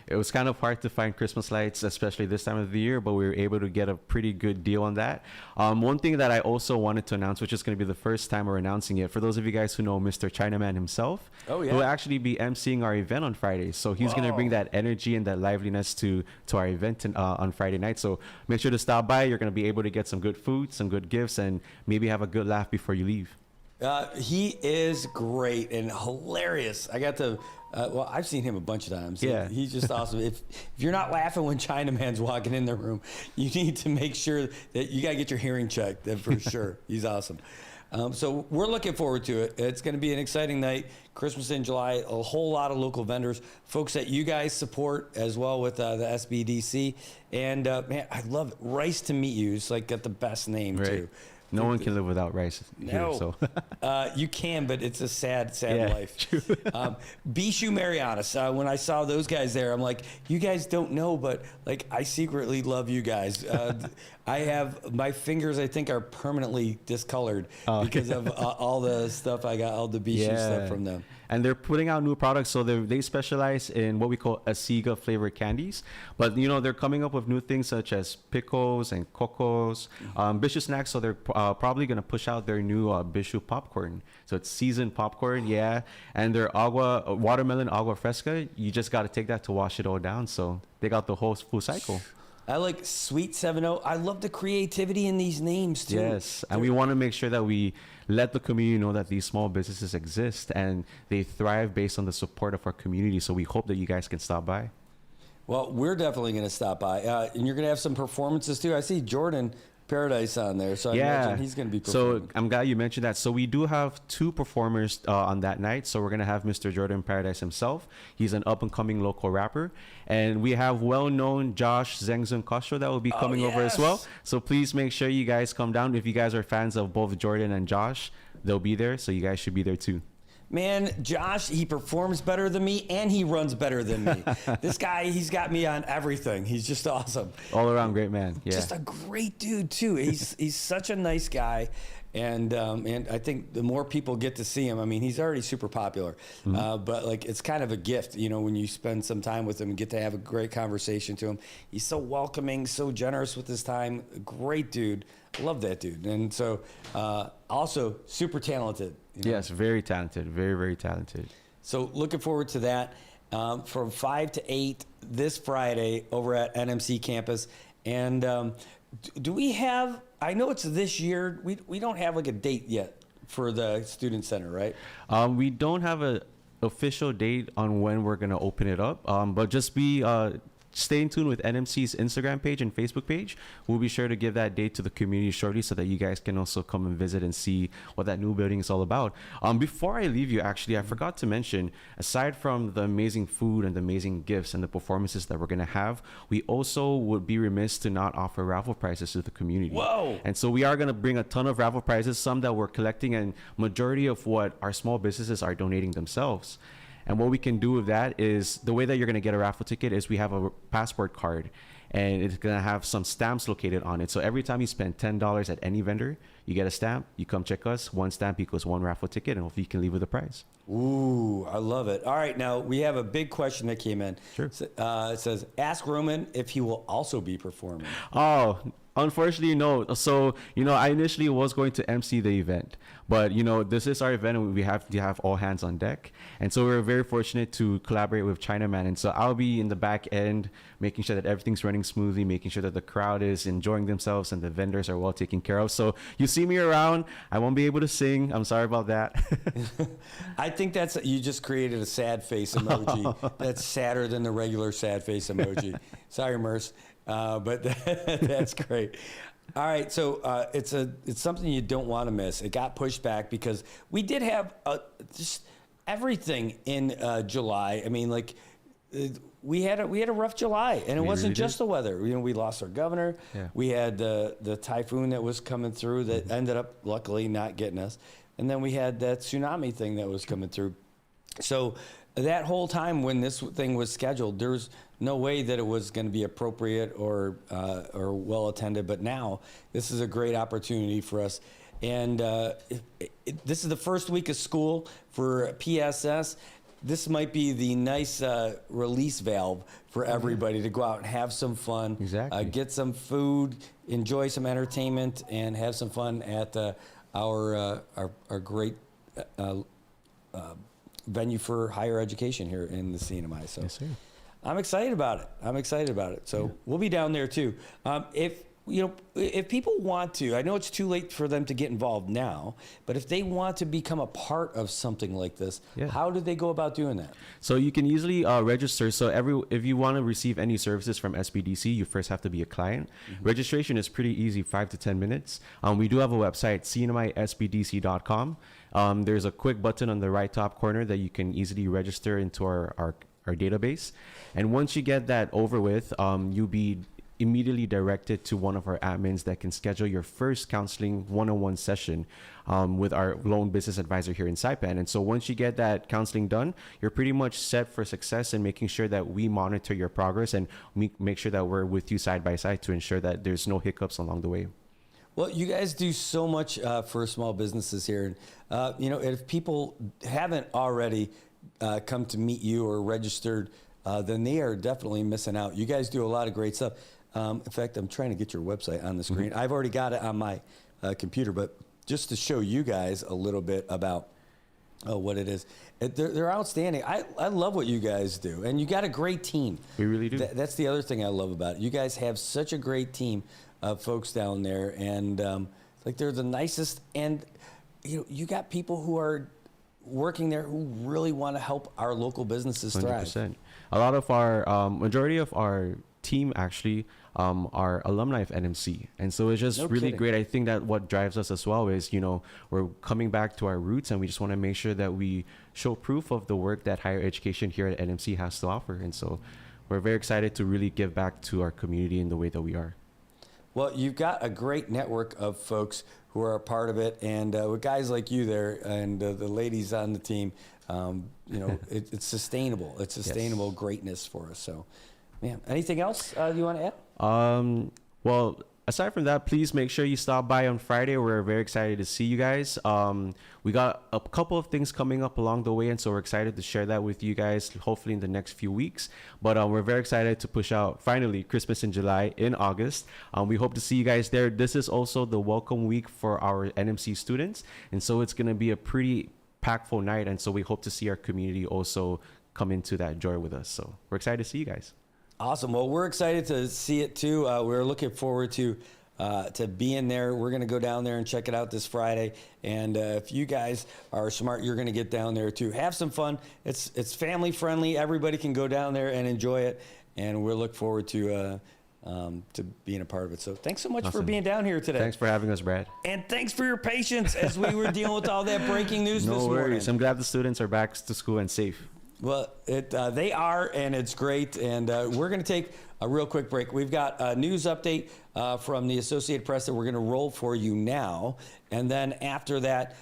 It was kind of hard to find Christmas lights, especially this time of the year, but we were able to get a pretty good deal on that. One thing that I also wanted to announce, which is going to be the first time we're announcing it, for those of you guys who know Mr. Chinaman himself, will actually be emceeing our event on Friday. So he's going to bring that energy and that liveliness to our event on Friday night. So make sure to stop by. You're going to be able to get some good food, some good gifts, and maybe have a good laugh before you leave. He is great and hilarious. I got to, I've seen him a bunch of times. Yeah. He's just awesome. If you're not laughing when Chinaman's walking in the room, you need to make sure that you got to get your hearing checked for sure. He's awesome. So we're looking forward to it. It's going to be an exciting night. Christmas in July, a whole lot of local vendors, folks that you guys support as well with the SBDC. And man, I love it. Rice to Meet You. It's got the best name too. No one can live without rice here. No. So. You can, but it's a sad life. True. Bishu Marianas. When I saw those guys there, I'm like, you guys don't know, but like I secretly love you guys. I have my fingers, I think, are permanently discolored because of all the stuff I got, all the Bishu stuff from them. And they're putting out new products, so they specialize in what we call Asiga flavored candies. But they're coming up with new things such as pickles and cocos, Bishu snacks. So they're probably gonna push out their new Bishu popcorn. So it's seasoned popcorn, and their watermelon agua fresca. You just got to take that to wash it all down. So they got the whole full cycle. I like Sweet 7-0. I love the creativity in these names too. Yes, and we want to make sure that we let the community know that these small businesses exist and they thrive based on the support of our community. So we hope that you guys can stop by. Well, we're definitely going to stop by, and you're going to have some performances too. I see Jordan Paradise on there, so I imagine he's going to be performing. So I'm glad you mentioned that. So we do have 2 performers on that night. So we're going to have Mr. Jordan Paradise himself. He's an up-and-coming local rapper. And we have well-known Josh Zengzun Castro that will be coming over as well. So please make sure you guys come down. If you guys are fans of both Jordan and Josh, they'll be there. So you guys should be there too. Man, Josh, he performs better than me and he runs better than me. This guy, he's got me on everything. He's just awesome. All around great man. Yeah. Just a great dude too. He's such a nice guy. And I think the more people get to see him, I mean, he's already super popular, but like it's kind of a gift, when you spend some time with him and get to have a great conversation to him. He's so welcoming, so generous with his time. Great dude. Love that dude. And so also super talented. Yes, very talented. Very, very talented. So looking forward to that from 5 to 8 this Friday over at NMC campus. And do we have, I know it's this year, we don't have like a date yet for the Student Center, right? We don't have an official date on when we're going to open it up, but just stay in tune with NMC's Instagram page and Facebook page. We'll be sure to give that date to the community shortly so that you guys can also come and visit and see what that new building is all about. Before I leave you, actually, I forgot to mention, aside from the amazing food and the amazing gifts and the performances that we're going to have, we also would be remiss to not offer raffle prizes to the community. Whoa! And so we are going to bring a ton of raffle prizes, some that we're collecting, and majority of what our small businesses are donating themselves. And what we can do with that is, the way that you're going to get a raffle ticket is we have a passport card, and it's going to have some stamps located on it. So every time you spend $10 at any vendor, you get a stamp. You come check us. 1 stamp equals 1 raffle ticket, and hopefully you can leave with a prize. Ooh, I love it. All right, now we have a big question that came in. Sure. It says, ask Roman if he will also be performing. Oh, unfortunately, no. So, I initially was going to MC the event, but, this is our event and we have to have all hands on deck. And so we're very fortunate to collaborate with Chinaman. And so I'll be in the back end, making sure that everything's running smoothly, making sure that the crowd is enjoying themselves and the vendors are well taken care of. So you see me around. I won't be able to sing. I'm sorry about that. I think you just created a sad face emoji. That's sadder than the regular sad face emoji. Sorry, Merce. But that's great. All right, so it's something you don't want to miss. It got pushed back because we did have just everything in July. I mean, like we had a rough July, and it wasn't just the weather. We lost our governor. Yeah. We had the typhoon that was coming through that ended up luckily not getting us, and then we had that tsunami thing that was coming through. So that whole time when this thing was scheduled, there's no way that it was going to be appropriate or well attended. But now this is a great opportunity for us. And this is the first week of school for PSS. This might be the nice release valve for everybody to go out and have some fun, get some food, enjoy some entertainment, and have some fun at our great venue for higher education here in the CNMI. So yes, sir. I'm excited about it. So we'll be down there too. If people want to, I know it's too late for them to get involved now, but if they want to become a part of something like this, how do they go about doing that? So you can easily register. So if you want to receive any services from SBDC, you first have to be a client. Mm-hmm. Registration is pretty easy, 5 to 10 minutes. We do have a website, cnmisbdc.com. There's a quick button on the right top corner that you can easily register into our database. And once you get that over with, you'll be immediately directed to one of our admins that can schedule your first counseling one-on-one session with our loan business advisor here in Saipan. And so once you get that counseling done, you're pretty much set for success in making sure that we monitor your progress and make sure that we're with you side by side to ensure that there's no hiccups along the way. Well, you guys do so much for small businesses here. And, if people haven't already come to meet you or registered, then they are definitely missing out. You guys do a lot of great stuff. In fact, I'm trying to get your website on the screen. I've already got it on my computer, but just to show you guys a little bit about what it is. They're outstanding. I love what you guys do, and you got a great team. We really do. That's the other thing I love about it. You guys have such a great team of folks down there, and they're the nicest. And you got people who are working there who really want to help our local businesses thrive. 100%. A lot of our majority of our team actually are alumni of NMC, and so it's just really great. I think that what drives us as well is we're coming back to our roots, and we just want to make sure that we show proof of the work that higher education here at NMC has to offer. And so we're very excited to really give back to our community in the way that we are. Well, you've got a great network of folks who are a part of it, and with guys like you there and the ladies on the team, it's sustainable. It's sustainable greatness for us. So, man, anything else you want to add? Well, aside from that, please make sure you stop by on Friday. We're very excited to see you guys. We got a couple of things coming up along the way, and so we're excited to share that with you guys, hopefully in the next few weeks. But we're very excited to push out, finally, Christmas in July in August. We hope to see you guys there. This is also the welcome week for our NMC students, and so it's going to be a pretty impactful night, and so we hope to see our community also come into that joy with us. So we're excited to see you guys. Awesome. Well, we're excited to see it too. We're looking forward to being there. We're going to go down there and check it out this Friday. And if you guys are smart, you're going to get down there too. Have some fun. It's family friendly. Everybody can go down there and enjoy it. And we'll look forward to being a part of it. So thanks so much for being down here today. Thanks for having us, Brad. And thanks for your patience as we were dealing with all that breaking news this morning. No worries. I'm glad the students are back to school and safe. Well, they are, and it's great. And we're going to take a real quick break. We've got a news update from the Associated Press that we're going to roll for you now. And then after that,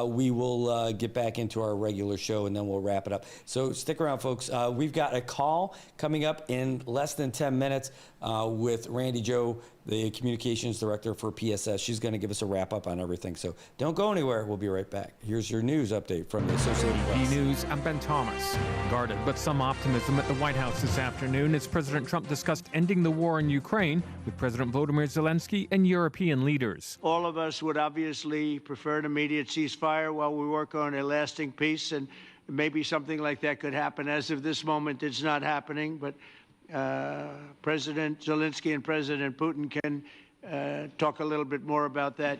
we will get back into our regular show, and then we'll wrap it up. So stick around, folks. We've got a call coming up in less than 10 minutes with Randy Joe, the communications director for PSS. She's going to give us a wrap up on everything. So don't go anywhere. We'll be right back. Here's your news update from the Associated Press. News, I'm Ben Thomas. Guarded, but some optimism at the White House this afternoon as President Trump discussed ending the war in Ukraine with President Volodymyr Zelensky and European leaders. All of us would obviously prefer an immediate ceasefire while we work on a lasting peace, and maybe something like that could happen. As of this moment, it's not happening, but President Zelensky and President Putin can talk a little bit more about that.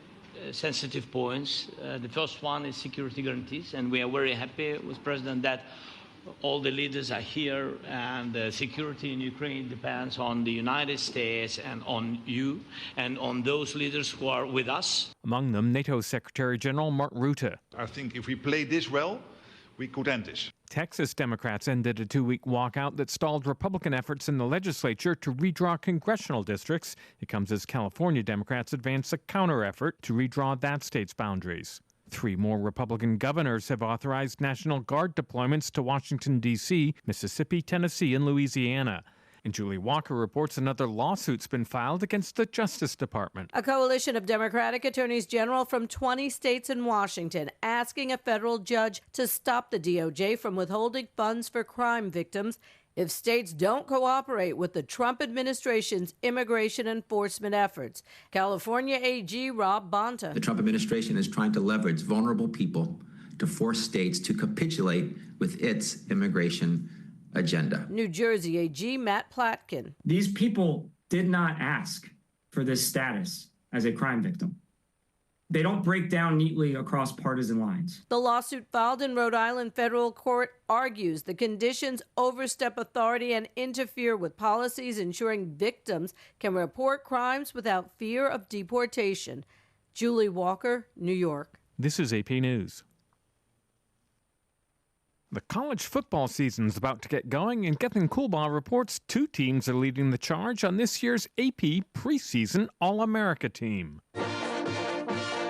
Sensitive points. The first one is security guarantees, and we are very happy with President that all the leaders are here, and the security in Ukraine depends on the United States and on you and on those leaders who are with us. Among them, NATO Secretary General Mark Rutte. I think if we play this well, we could end this. Texas Democrats ended a 2-week walkout that stalled Republican efforts in the legislature to redraw congressional districts. It comes as California Democrats advance a counter-effort to redraw that state's boundaries. 3 more Republican governors have authorized National Guard deployments to Washington, D.C., Mississippi, Tennessee, and Louisiana. And Julie Walker reports another lawsuit's been filed against the Justice Department. A coalition of Democratic attorneys general from 20 states and Washington asking a federal judge to stop the DOJ from withholding funds for crime victims if states don't cooperate with the Trump administration's immigration enforcement efforts. California AG Rob Bonta. The Trump administration is trying to leverage vulnerable people to force states to capitulate with its immigration agenda. New Jersey AG Matt Platkin. These people did not ask for this status as a crime victim. They don't break down neatly across partisan lines. The lawsuit filed in Rhode Island federal court argues the conditions overstep authority and interfere with policies ensuring victims can report crimes without fear of deportation. Julie Walker, New York. This is AP News. The college football season's about to get going, and Gethin Coolbaugh reports 2 teams are leading the charge on this year's AP preseason All-America team.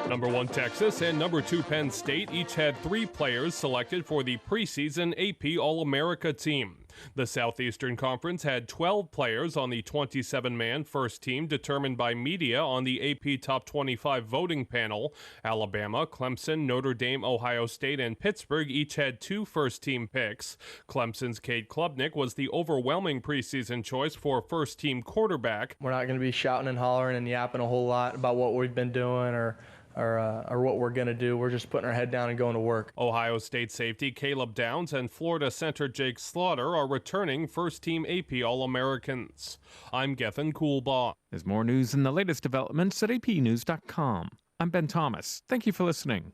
Number 1 Texas and number 2 Penn State each had 3 players selected for the preseason AP All-America team. The Southeastern Conference had 12 players on the 27-man first team determined by media on the AP Top 25 voting panel. Alabama, Clemson, Notre Dame, Ohio State, and Pittsburgh each had 2 first-team picks. Clemson's Cade Klubnik was the overwhelming preseason choice for first-team quarterback. We're not going to be shouting and hollering and yapping a whole lot about what we've been doing or what we're going to do. We're just putting our head down and going to work. Ohio State safety Caleb Downs and Florida center Jake Slaughter are returning first-team AP All-Americans. I'm Gethin Coolbaugh. There's more news and the latest developments at apnews.com. I'm Ben Thomas. Thank you for listening.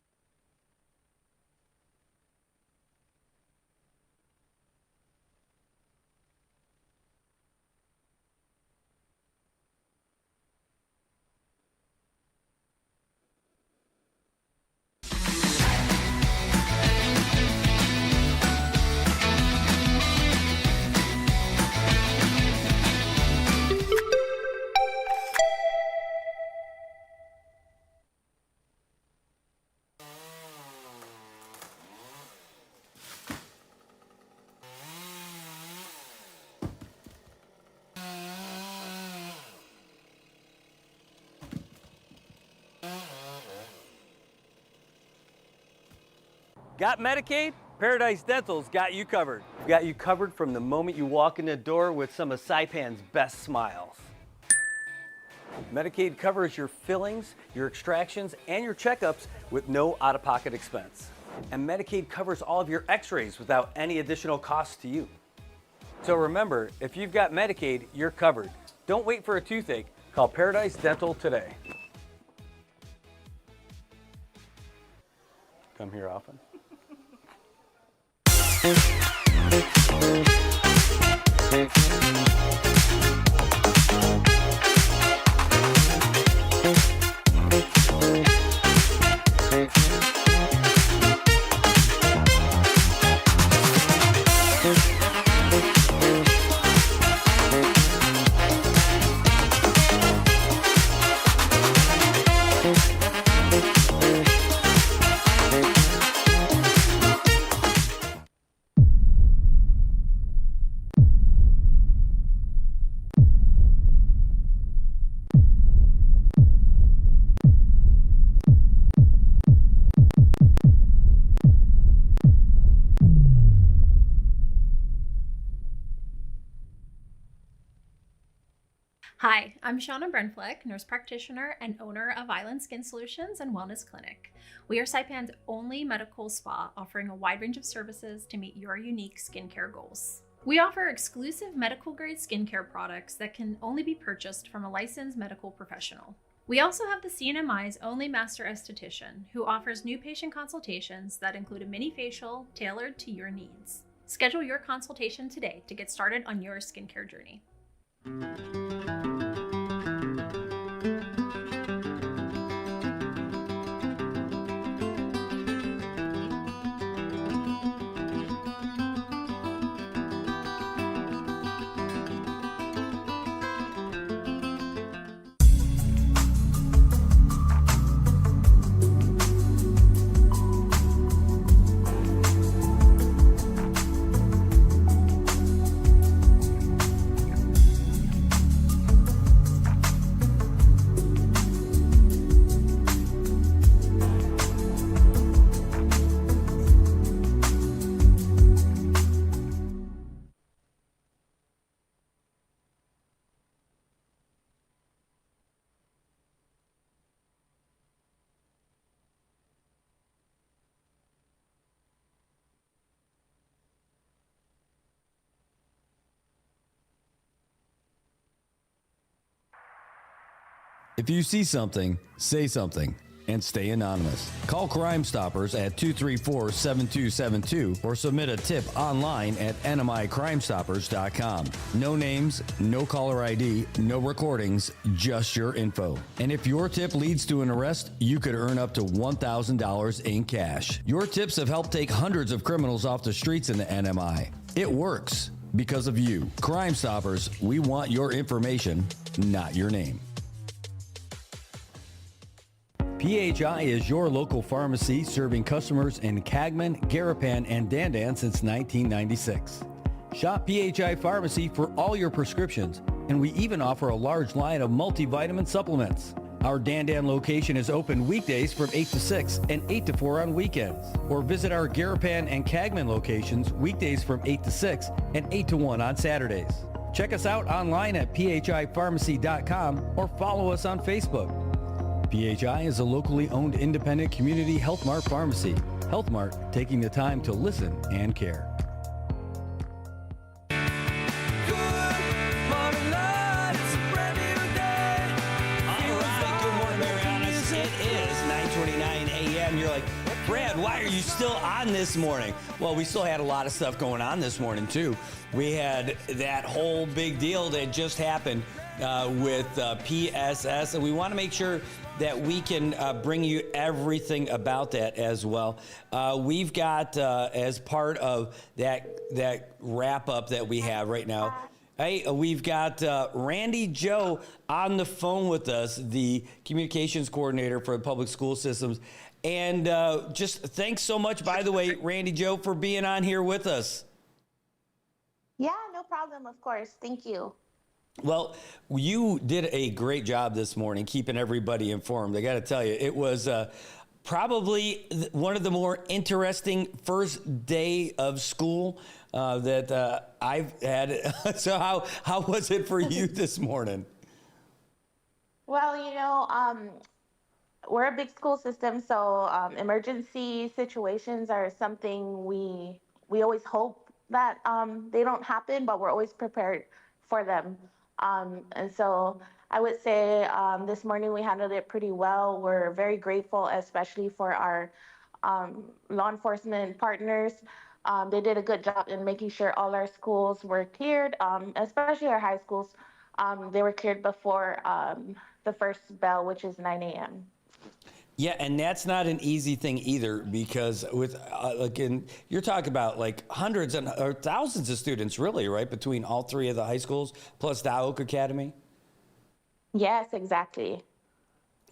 Got Medicaid? Paradise Dental's got you covered. We've got you covered from the moment you walk in the door with some of Saipan's best smiles. Medicaid covers your fillings, your extractions, and your checkups with no out-of-pocket expense. And Medicaid covers all of your x-rays without any additional cost to you. So remember, if you've got Medicaid, you're covered. Don't wait for a toothache. Call Paradise Dental today. Come here often. Hi, I'm Shauna Brenfleck, nurse practitioner and owner of Island Skin Solutions and Wellness Clinic. We are Saipan's only medical spa offering a wide range of services to meet your unique skincare goals. We offer exclusive medical-grade skincare products that can only be purchased from a licensed medical professional. We also have the CNMI's only master esthetician, who offers new patient consultations that include a mini facial tailored to your needs. Schedule your consultation today to get started on your skincare journey. If you see something, say something. and stay anonymous. Call Crime Stoppers at 234-7272 or submit a tip online at nmicrimestoppers.com. No names, no caller ID, no recordings, just your info. And if your tip leads to an arrest, you could earn up to $1,000 in cash. Your tips have helped take hundreds of criminals off the streets in the NMI. It works because of you. Crime Stoppers, we want your information, not your name. PHI is your local pharmacy serving customers in Cagman, Garapan, and Dandan since 1996. Shop PHI Pharmacy for all your prescriptions, and we even offer a large line of multivitamin supplements. Our Dandan location is open weekdays from 8 to 6 and 8 to 4 on weekends. Or visit our Garapan and Cagman locations weekdays from 8 to 6 and 8 to 1 on Saturdays. Check us out online at phipharmacy.com or follow us on Facebook. PHI is a locally owned independent community Health Mart pharmacy. Health Mart, taking the time to listen and care. Marianas. It is 9:29 a.m. You're like, Brad, why are you still on this morning? Well, we still had a lot of stuff going on this morning, too. We had that whole big deal that just happened with PSS, and we want to make sure that we can bring you everything about that as well. We've got, as part of that wrap-up that we have right now, hey, we've got Randy Joe on the phone with us, the communications coordinator for the public school systems. And just thanks so much, by the way, Randy Joe, for being on here with us. Yeah, no problem, of course. Thank you. Well, you did a great job this morning keeping everybody informed. I got to tell you, it was probably one of the more interesting first day of school that I've had. So how was it for you this morning? Well, we're a big school system, so emergency situations are something we always hope that they don't happen, but we're always prepared for them. And so I would say this morning we handled it pretty well. We're very grateful, especially for our law enforcement partners. They did a good job in making sure all our schools were cleared, especially our high schools. They were cleared before the first bell, which is 9 a.m. Yeah, and that's not an easy thing either, because with you're talking about like hundreds or thousands of students, really, right, between all three of the high schools plus the Oak Academy. Yes, exactly.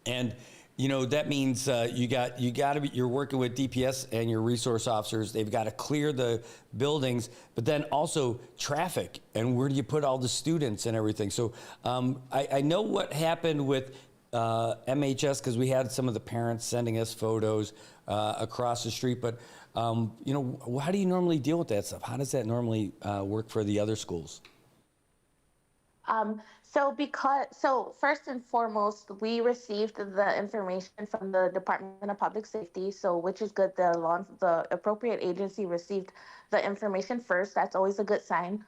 And that means you're working with DPS and your resource officers. They've got to clear the buildings, but then also traffic and where do you put all the students and everything. So I know what happened with MHS, because we had some of the parents sending us photos across the street. But, how do you normally deal with that stuff? How does that normally work for the other schools? So first and foremost, we received the information from the Department of Public Safety, which is good. The appropriate agency received the information first. That's always a good sign.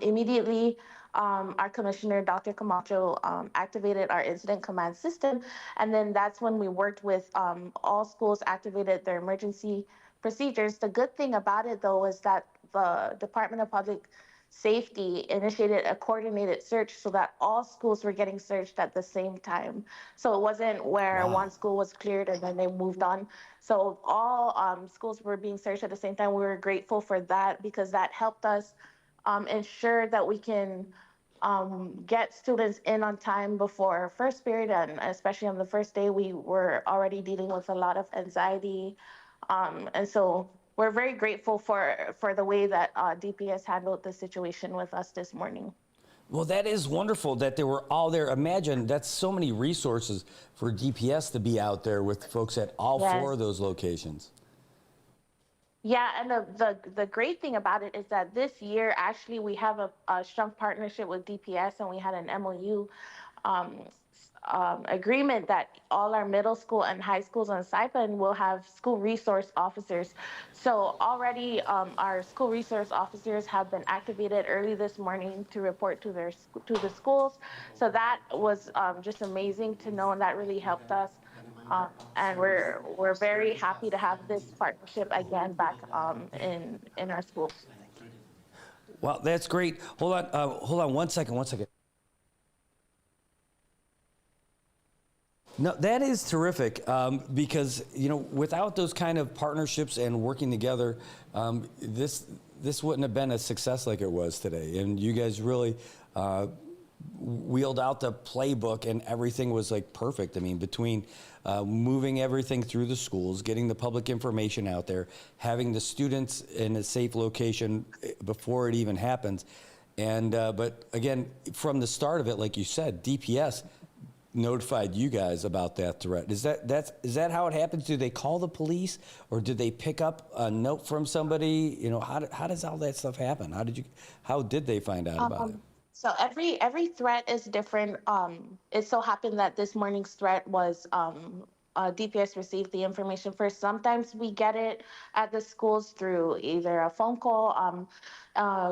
Immediately, our commissioner, Dr. Camacho, activated our incident command system. And then that's when we worked with all schools, activated their emergency procedures. The good thing about it, though, is that the Department of Public Safety initiated a coordinated search so that all schools were getting searched at the same time. So it wasn't where one school was cleared and then they moved on. So all schools were being searched at the same time. We were grateful for that because that helped us ensure that we can get students in on time before first period, and especially on the first day, we were already dealing with a lot of anxiety. And so we're very grateful for the way that DPS handled the situation with us this morning. Well, that is wonderful that they were all there. Imagine that's so many resources for DPS to be out there with folks at all four of those locations. Yeah, and the great thing about it is that this year, actually, we have a strong partnership with DPS, and we had an MOU agreement that all our middle school and high schools on Saipan will have school resource officers. So already our school resource officers have been activated early this morning to report to the schools. So that was just amazing to know, and that really helped us. And we're very happy to have this partnership again back in our schools. Well, that's great. Hold on 1 second, 1 second. No, that is terrific because, you know, without those kind of partnerships and working together, this wouldn't have been a success like it was today. And you guys really wheeled out the playbook and everything was like perfect. I mean, between moving everything through the schools, getting the public information out there, having the students in a safe location before it even happens. And, but again, from the start of it, like you said, DPS notified you guys about that threat. Is that how it happens? Do they call the police, or did they pick up a note from somebody? You know, how does all that stuff happen? How did they find out about it? So every threat is different. It so happened that this morning's threat was DPS received the information first. Sometimes we get it at the schools through either a phone call.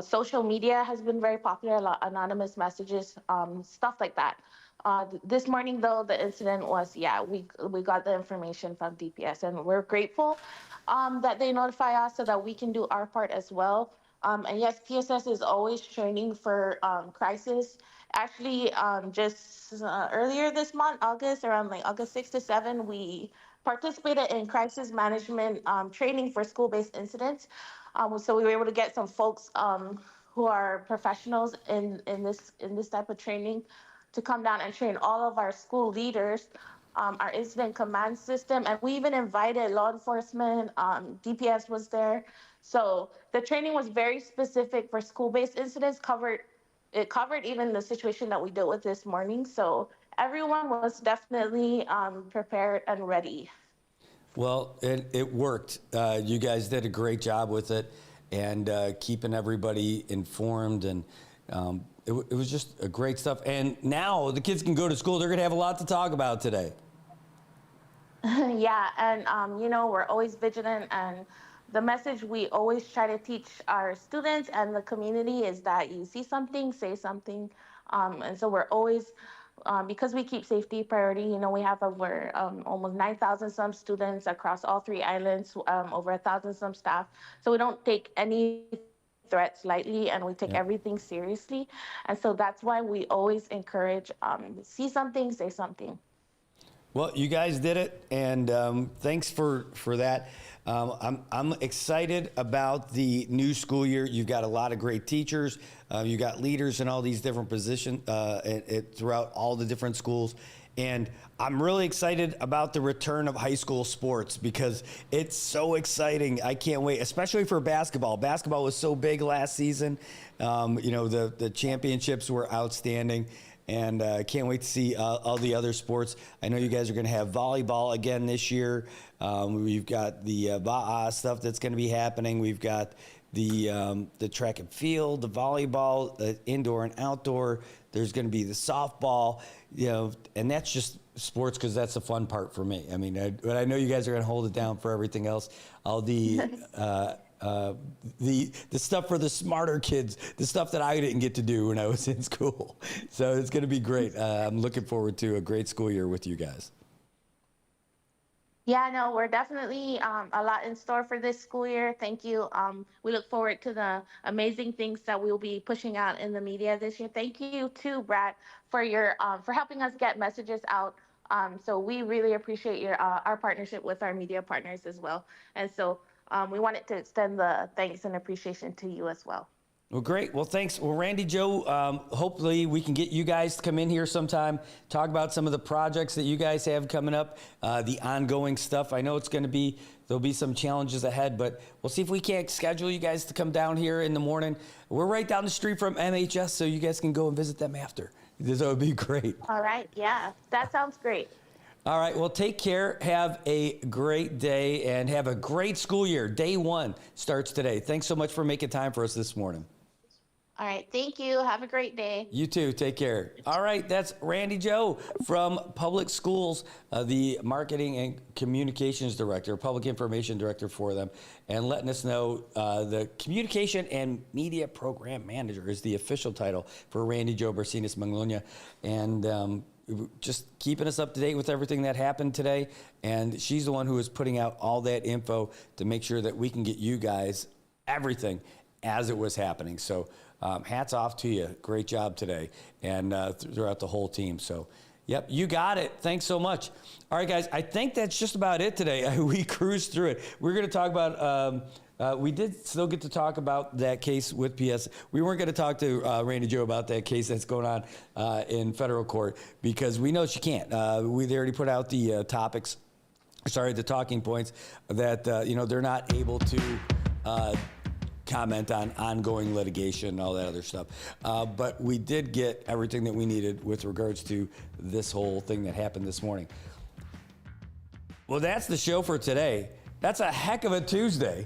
Social media has been very popular, a lot anonymous messages, stuff like that. This morning, though, the incident was, we got the information from DPS, and we're grateful that they notify us so that we can do our part as well. And yes, PSS is always training for crisis. Actually, just earlier this month, around like August 6 to 7, we participated in crisis management training for school-based incidents. So we were able to get some folks who are professionals in this type of training to come down and train all of our school leaders, our incident command system, and we even invited law enforcement. DPS was there. So the training was very specific for school-based incidents. It covered even the situation that we dealt with this morning. So everyone was definitely prepared and ready. Well, it worked. You guys did a great job with it, and keeping everybody informed, and it was just great stuff. And now the kids can go to school. They're going to have a lot to talk about today. Yeah, and you know, we're always vigilant, and the message we always try to teach our students and the community is that you see something, say something. And so we're always, because we keep safety priority, you know, we have over almost 9,000 some students across all 3 islands, over 1,000 some staff. So we don't take any threats lightly, and we take everything seriously. And so that's why we always encourage, see something, say something. Well, you guys did it, and thanks for that. I'm excited about the new school year. You've got a lot of great teachers. You got leaders in all these different positions throughout all the different schools. And I'm really excited about the return of high school sports because it's so exciting. I can't wait, especially for basketball. Basketball was so big last season. You know, the championships were outstanding. And I can't wait to see all the other sports. I know you guys are going to have volleyball again this year. We've got the Ba'a stuff that's going to be happening. We've got the track and field, the volleyball, the indoor and outdoor. There's going to be the softball, you know, and that's just sports because that's the fun part for me. I mean, but I know you guys are going to hold it down for everything else. All the stuff for the smarter kids, the stuff that I didn't get to do when I was in school. So it's going to be great. I'm looking forward to a great school year with you guys. Yeah, no, we're definitely a lot in store for this school year. Thank you. We look forward to the amazing things that we'll be pushing out in the media this year. Thank you too, Brad, for your for helping us get messages out. So we really appreciate our partnership with our media partners as well. And so we wanted to extend the thanks and appreciation to you as well. Well, great. Well, thanks. Well, Randy, Joe, hopefully we can get you guys to come in here sometime, talk about some of the projects that you guys have coming up, the ongoing stuff. I know it's going to be, there'll be some challenges ahead, but we'll see if we can't schedule you guys to come down here in the morning. We're right down the street from MHS, so you guys can go and visit them after. This would be great. All right. Yeah, that sounds great. All right. Well, take care. Have a great day and have a great school year. Day 1 starts today. Thanks so much for making time for us this morning. All right. Thank you. Have a great day. You too. Take care. All right. That's Randy Joe from Public Schools, the Marketing and Communications Director, Public Information Director for them, and letting us know the Communication and Media Program Manager is the official title for Randy Joe Barcinas Magnolia. And just keeping us up to date with everything that happened today. And she's the one who is putting out all that info to make sure that we can get you guys everything as it was happening. So hats off to you. Great job today and throughout the whole team. So, yep, you got it. Thanks so much. All right, guys, I think that's just about it today. We cruised through it. We're going to talk about we did still get to talk about that case with PS. We weren't going to talk to Randy Joe about that case that's going on in federal court because we know she can't. We already put out the the talking points that, they're not able to comment on ongoing litigation and all that other stuff. But we did get everything that we needed with regards to this whole thing that happened this morning. Well, that's the show for today. That's a heck of a Tuesday.